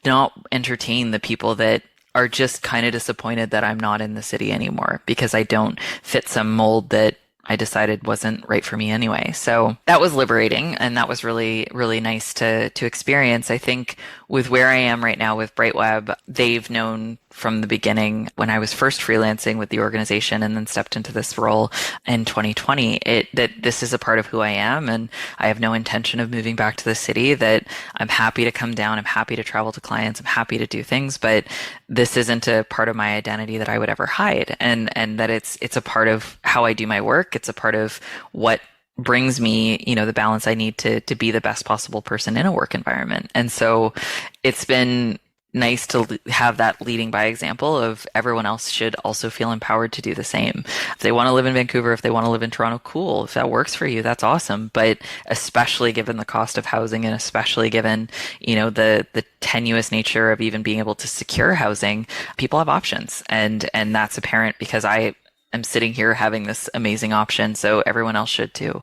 not entertain the people that are just kind of disappointed that I'm not in the city anymore because I don't fit some mold that I decided wasn't right for me anyway. So that was liberating, and that was really, really nice to experience. I think with where I am right now with Brightweb, they've known from the beginning, when I was first freelancing with the organization and then stepped into this role in 2020, that this is a part of who I am, and I have no intention of moving back to the city. That I'm happy to come down, I'm happy to travel to clients, I'm happy to do things, but this isn't a part of my identity that I would ever hide, and that it's a part of how I do my work. It's a part of what brings me, the balance I need to be the best possible person in a work environment. And so it's been nice to have that leading by example of everyone else should also feel empowered to do the same. If they want to live in Vancouver, if they want to live in Toronto, cool. If that works for you, that's awesome. But especially given the cost of housing, and especially given, the tenuous nature of even being able to secure housing, people have options. And that's apparent because I am sitting here having this amazing option. So everyone else should too.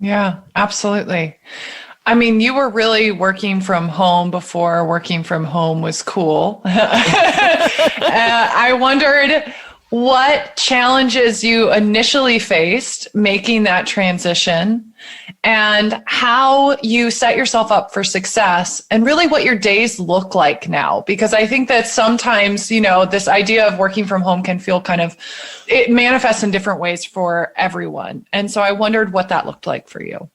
Yeah, absolutely. I mean, you were really working from home before working from home was cool. I wondered what challenges you initially faced making that transition, and how you set yourself up for success, and really what your days look like now. Because I think that sometimes, this idea of working from home can feel it manifests in different ways for everyone. And so I wondered what that looked like for you.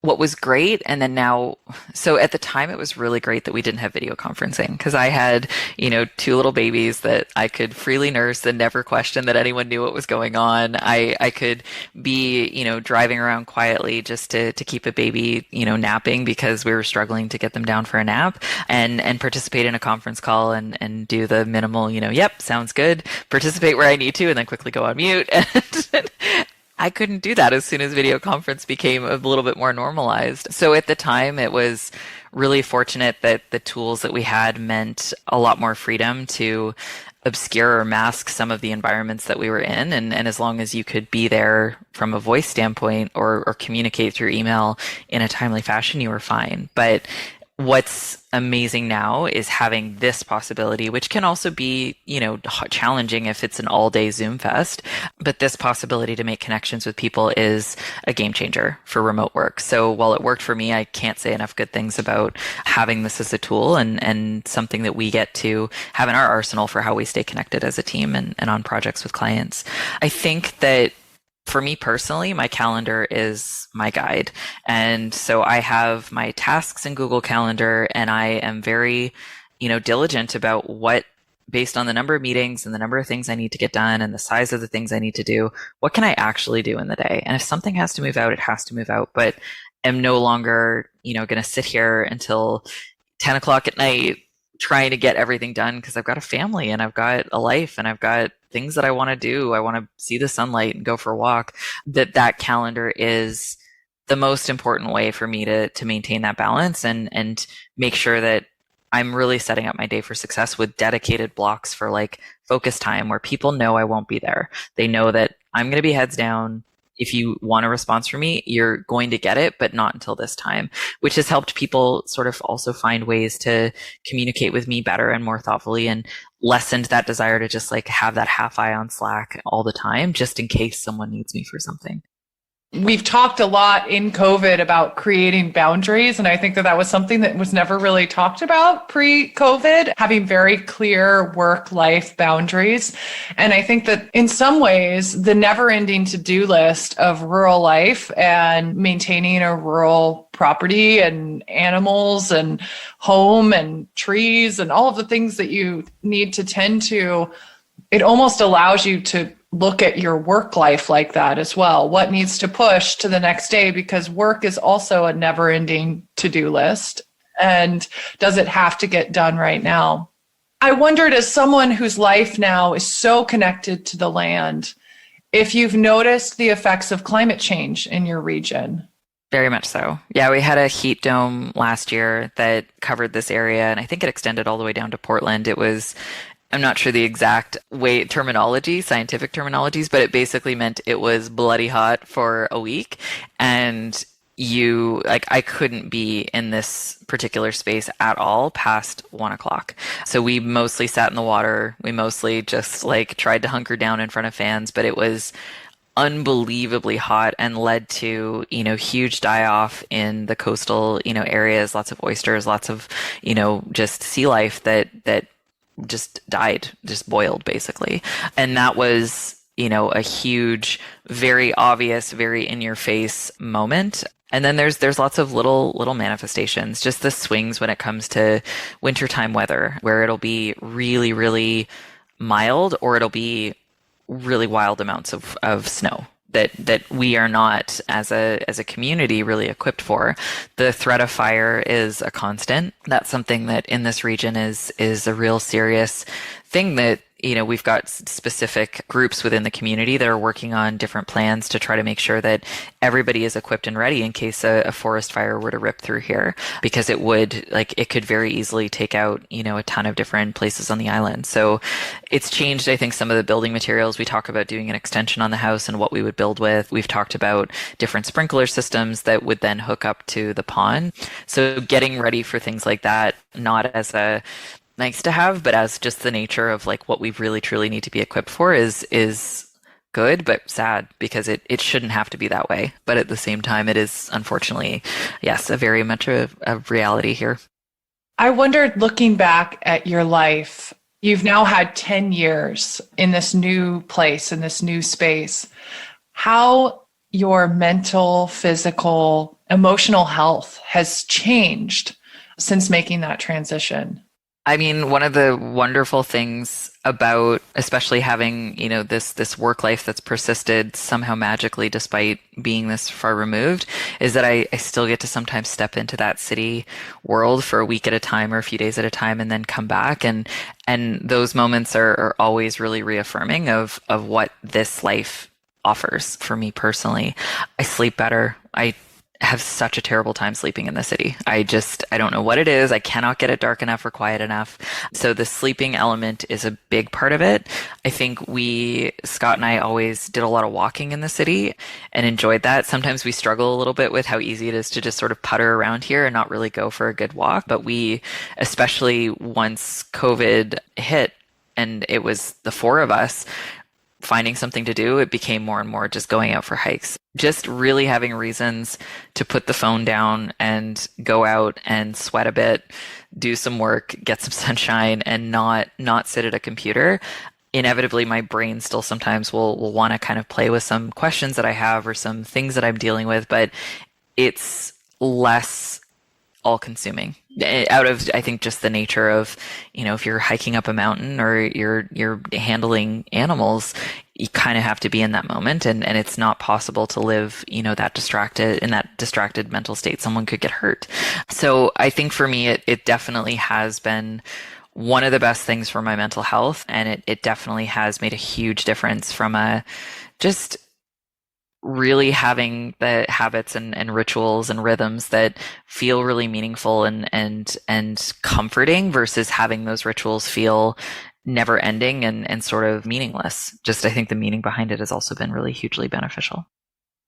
What was great, and then now, so at the time it was really great that we didn't have video conferencing, because I had, 2 little babies that I could freely nurse and never question that anyone knew what was going on. I could be, driving around quietly just to keep a baby, napping because we were struggling to get them down for a nap, and participate in a conference call and do the minimal, yep, sounds good, participate where I need to, and then quickly go on mute. And I couldn't do that as soon as video conference became a little bit more normalized. So at the time, it was really fortunate that the tools that we had meant a lot more freedom to obscure or mask some of the environments that we were in. And as long as you could be there from a voice standpoint or communicate through email in a timely fashion, you were fine. But what's amazing now is having this possibility, which can also be, challenging if it's an all-day Zoom fest. But this possibility to make connections with people is a game changer for remote work. So while it worked for me, I can't say enough good things about having this as a tool and something that we get to have in our arsenal for how we stay connected as a team and on projects with clients. I think that for me personally, my calendar is my guide. And so I have my tasks in Google Calendar, and I am very, diligent about based on the number of meetings and the number of things I need to get done and the size of the things I need to do, what can I actually do in the day? And if something has to move out, it has to move out. But I'm no longer, going to sit here until 10 o'clock at night trying to get everything done, because I've got a family and I've got a life and I've got things that I want to do. I want to see the sunlight and go for a walk. That calendar is the most important way for me to maintain that balance and make sure that I'm really setting up my day for success with dedicated blocks for like focus time where people know I won't be there. They know that I'm going to be heads down. If you want a response from me, you're going to get it, but not until this time, which has helped people sort of also find ways to communicate with me better and more thoughtfully, and lessened that desire to just like have that half eye on Slack all the time, just in case someone needs me for something. We've talked a lot in COVID about creating boundaries, and I think that was something that was never really talked about pre-COVID, having very clear work-life boundaries. And I think that in some ways, the never-ending to-do list of rural life and maintaining a rural property and animals and home and trees and all of the things that you need to tend to, it almost allows you to look at your work life like that as well. What needs to push to the next day? Because work is also a never-ending to-do list. And does it have to get done right now? I wondered, as someone whose life now is so connected to the land, if you've noticed the effects of climate change in your region. Very much so. Yeah, we had a heat dome last year that covered this area, and I think it extended all the way down to Portland. I'm not sure the exact scientific terminologies, but it basically meant it was bloody hot for a week. And I couldn't be in this particular space at all past 1 o'clock. So we mostly sat in the water. We mostly just like tried to hunker down in front of fans, but it was unbelievably hot and led to, huge die off in the coastal, areas, lots of oysters, lots of, just sea life that just died, just boiled basically. And that was, a huge, very obvious, very in your face moment. And then there's lots of little manifestations, just the swings when it comes to wintertime weather, where it'll be really, really mild, or it'll be really wild amounts of snow that we are not as a community really equipped for. The threat of fire is a constant. That's something that in this region is a real serious thing that, we've got specific groups within the community that are working on different plans to try to make sure that everybody is equipped and ready in case a forest fire were to rip through here, because it could very easily take out, a ton of different places on the island. So it's changed, I think, some of the building materials. We talk about doing an extension on the house and what we would build with. We've talked about different sprinkler systems that would then hook up to the pond. So getting ready for things like that, not as a nice to have, but as just the nature of like what we really truly need to be equipped for is good, but sad, because it shouldn't have to be that way. But at the same time, it is unfortunately, yes, a very much of reality here. I wondered, looking back at your life, you've now had 10 years in this new place, in this new space, how your mental, physical, emotional health has changed since making that transition. I mean, one of the wonderful things about especially having, this work life that's persisted somehow magically despite being this far removed, is that I still get to sometimes step into that city world for a week at a time or a few days at a time and then come back. And those moments are always really reaffirming of what this life offers for me personally. I sleep better. I have such a terrible time sleeping in the city. I don't know what it is. I cannot get it dark enough or quiet enough. So the sleeping element is a big part of it. I think Scott and I always did a lot of walking in the city and enjoyed that. Sometimes we struggle a little bit with how easy it is to just sort of putter around here and not really go for a good walk. But we, especially once COVID hit and it was the four of us, finding something to do, it became more and more just going out for hikes. Just really having reasons to put the phone down and go out and sweat a bit, do some work, get some sunshine, and not sit at a computer. Inevitably, my brain still sometimes will want to kind of play with some questions that I have or some things that I'm dealing with, but it's less all-consuming out of, I think, just the nature of, if you're hiking up a mountain or you're handling animals, you kind of have to be in that moment, and it's not possible to live, in that distracted mental state. Someone could get hurt. So I think for me, it definitely has been one of the best things for my mental health, and it definitely has made a huge difference from a just really having the habits and rituals and rhythms that feel really meaningful and comforting versus having those rituals feel never ending and sort of meaningless. Just I think the meaning behind it has also been really hugely beneficial.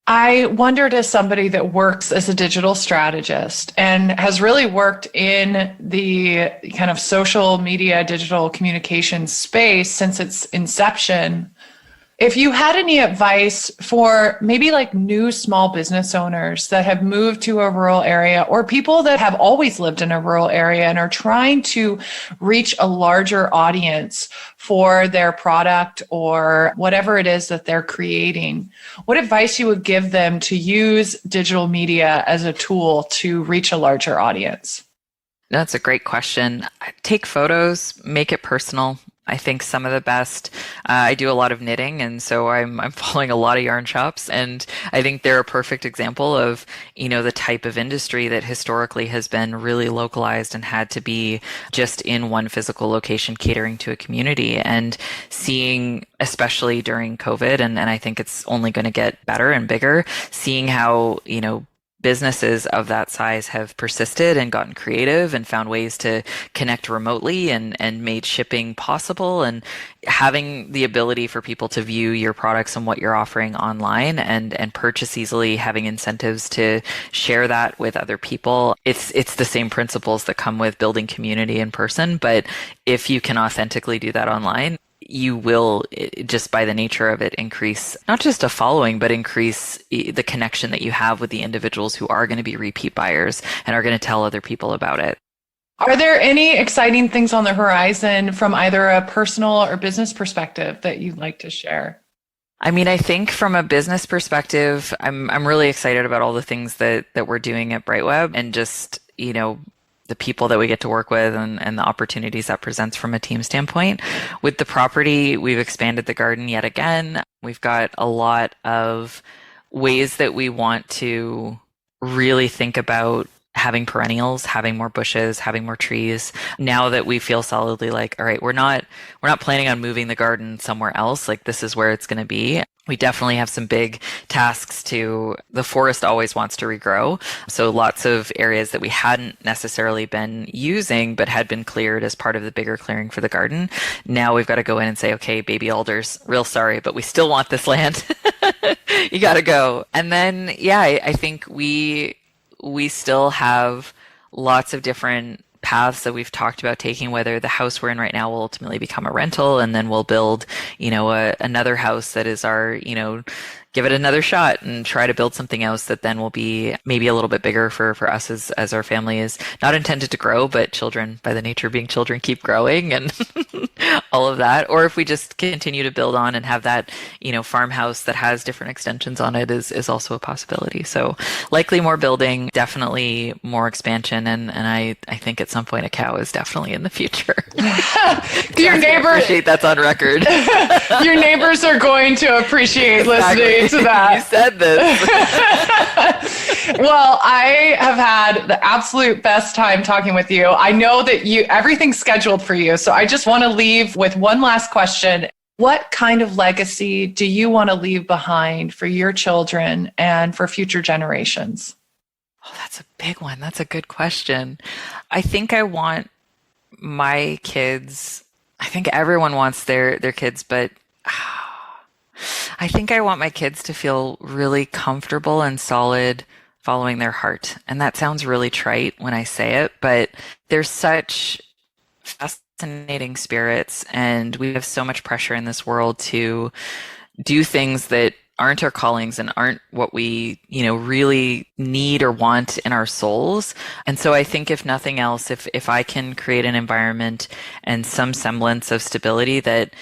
I wondered, as somebody that works as a digital strategist and has really worked in the kind of social media, digital communications space since its inception, if you had any advice for maybe like new small business owners that have moved to a rural area or people that have always lived in a rural area and are trying to reach a larger audience for their product or whatever it is that they're creating, what advice you would give them to use digital media as a tool to reach a larger audience? That's a great question. Take photos, make it personal. I think some of the best, I do a lot of knitting, and so I'm following a lot of yarn shops, and I think they're a perfect example of, the type of industry that historically has been really localized and had to be just in one physical location catering to a community, and seeing, especially during COVID, and I think it's only going to get better and bigger, seeing how, businesses of that size have persisted and gotten creative and found ways to connect remotely and made shipping possible, and having the ability for people to view your products and what you're offering online and purchase easily, having incentives to share that with other people. It's the same principles that come with building community in person, but if you can authentically do that online, you will, just by the nature of it, increase not just a following, but increase the connection that you have with the individuals who are going to be repeat buyers and are going to tell other people about it. Are there any exciting things on the horizon from either a personal or business perspective that you'd like to share? I mean, I think from a business perspective, I'm really excited about all the things that we're doing at Brightweb, and just, the people that we get to work with and the opportunities that presents from a team standpoint. With the property, we've expanded the garden yet again. We've got a lot of ways that we want to really think about having perennials, having more bushes, having more trees. Now that we feel solidly like, all right, we're not planning on moving the garden somewhere else. Like, this is where it's going to be. We definitely have some big tasks the forest always wants to regrow. So lots of areas that we hadn't necessarily been using, but had been cleared as part of the bigger clearing for the garden. Now we've got to go in and say, okay, baby alders, real sorry, but we still want this land. You got to go. And then, yeah, I think we still have lots of different paths that we've talked about taking, whether the house we're in right now will ultimately become a rental, and then we'll build, another house that is our, give it another shot and try to build something else that then will be maybe a little bit bigger for us as our family is not intended to grow, but children, by the nature of being children, keep growing and all of that. Or if we just continue to build on and have that, farmhouse that has different extensions on it is also a possibility. So likely more building, definitely more expansion. And I think at some point a cow is definitely in the future. Your neighbor, I appreciate that's on record. Your neighbors are going to appreciate listening to that. You said this. Well, I have had the absolute best time talking with you. I know that everything's scheduled for you. So I just want to leave with one last question. What kind of legacy do you want to leave behind for your children and for future generations? Oh, that's a big one. That's a good question. I think I want my kids, I think everyone wants their kids, but I think I want my kids to feel really comfortable and solid following their heart. And that sounds really trite when I say it, but they're such fascinating spirits, and we have so much pressure in this world to do things that aren't our callings and aren't what we, really need or want in our souls. And so I think if nothing else, if I can create an environment and some semblance of stability that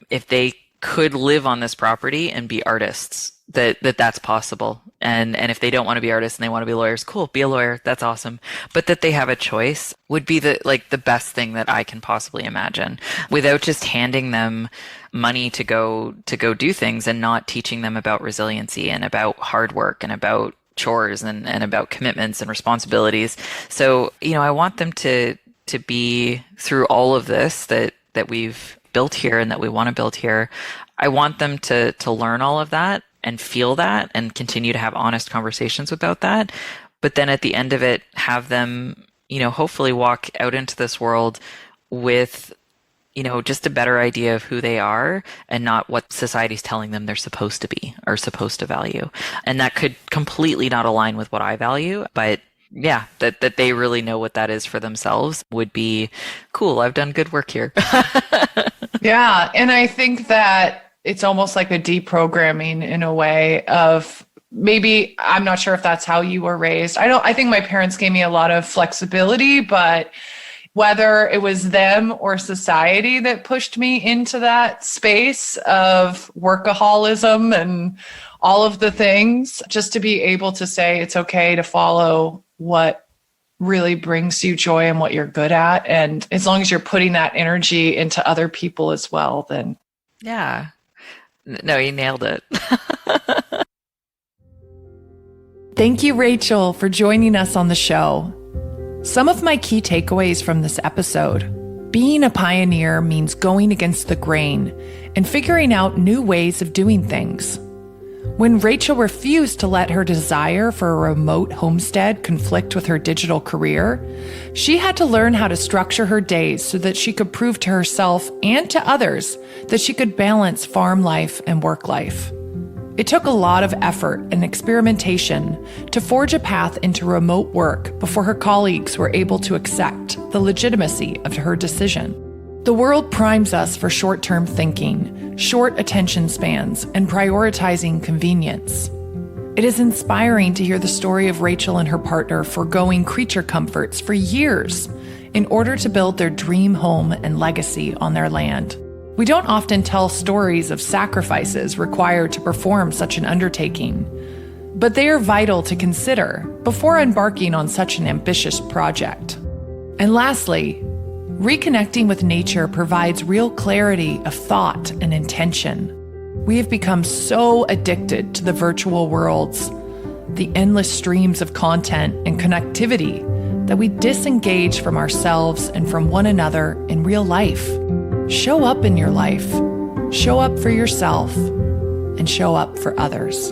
if they could live on this property and be artists, that's possible. And if they don't want to be artists and they want to be lawyers, cool, be a lawyer. That's awesome. But that they have a choice would be the best thing that I can possibly imagine, without just handing them money to go do things and not teaching them about resiliency and about hard work and about chores and about commitments and responsibilities. So, I want them to be through all of this that we've built here and that we want to build here. I want them to learn all of that and feel that and continue to have honest conversations about that. But then at the end of it, have them, hopefully walk out into this world with, just a better idea of who they are and not what society's telling them they're supposed to be or supposed to value. And that could completely not align with what I value, but yeah, that they really know what that is for themselves would be cool. I've done good work here. Yeah. And I think that it's almost like a deprogramming in a way of maybe, I'm not sure if that's how you were raised. I think my parents gave me a lot of flexibility, but whether it was them or society that pushed me into that space of workaholism and all of the things, just to be able to say it's okay to follow what really brings you joy and what you're good at. And as long as you're putting that energy into other people as well, then. Yeah. No, you nailed it. Thank you, Rachel, for joining us on the show. Some of my key takeaways from this episode: being a pioneer means going against the grain and figuring out new ways of doing things. When Rachel refused to let her desire for a remote homestead conflict with her digital career, she had to learn how to structure her days so that she could prove to herself and to others that she could balance farm life and work life. It took a lot of effort and experimentation to forge a path into remote work before her colleagues were able to accept the legitimacy of her decision. The world primes us for short-term thinking, short attention spans, and prioritizing convenience. It is inspiring to hear the story of Rachel and her partner forgoing creature comforts for years in order to build their dream home and legacy on their land. We don't often tell stories of sacrifices required to perform such an undertaking, but they are vital to consider before embarking on such an ambitious project. And lastly, reconnecting with nature provides real clarity of thought and intention. We have become so addicted to the virtual worlds, the endless streams of content and connectivity, that we disengage from ourselves and from one another in real life. Show up in your life, show up for yourself, and show up for others.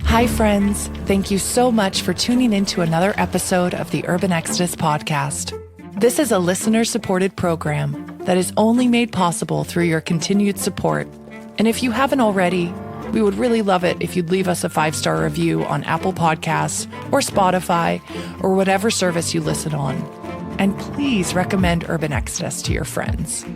Hi, friends. Thank you so much for tuning into another episode of the Urban Exodus podcast. This is a listener-supported program that is only made possible through your continued support. And if you haven't already, we would really love it if you'd leave us a 5-star review on Apple Podcasts or Spotify or whatever service you listen on. And please recommend Urban Exodus to your friends.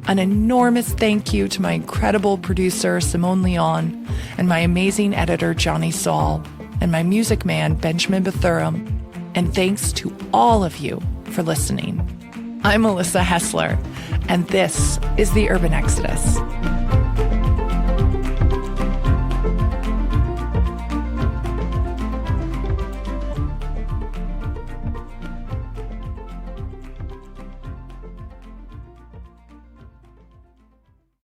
An enormous thank you to my incredible producer, Simone Leon, and my amazing editor, Johnny Saul, and my music man, Benjamin Bethurum. And thanks to all of you for listening. I'm Melissa Hessler, and this is the Urban Exodus.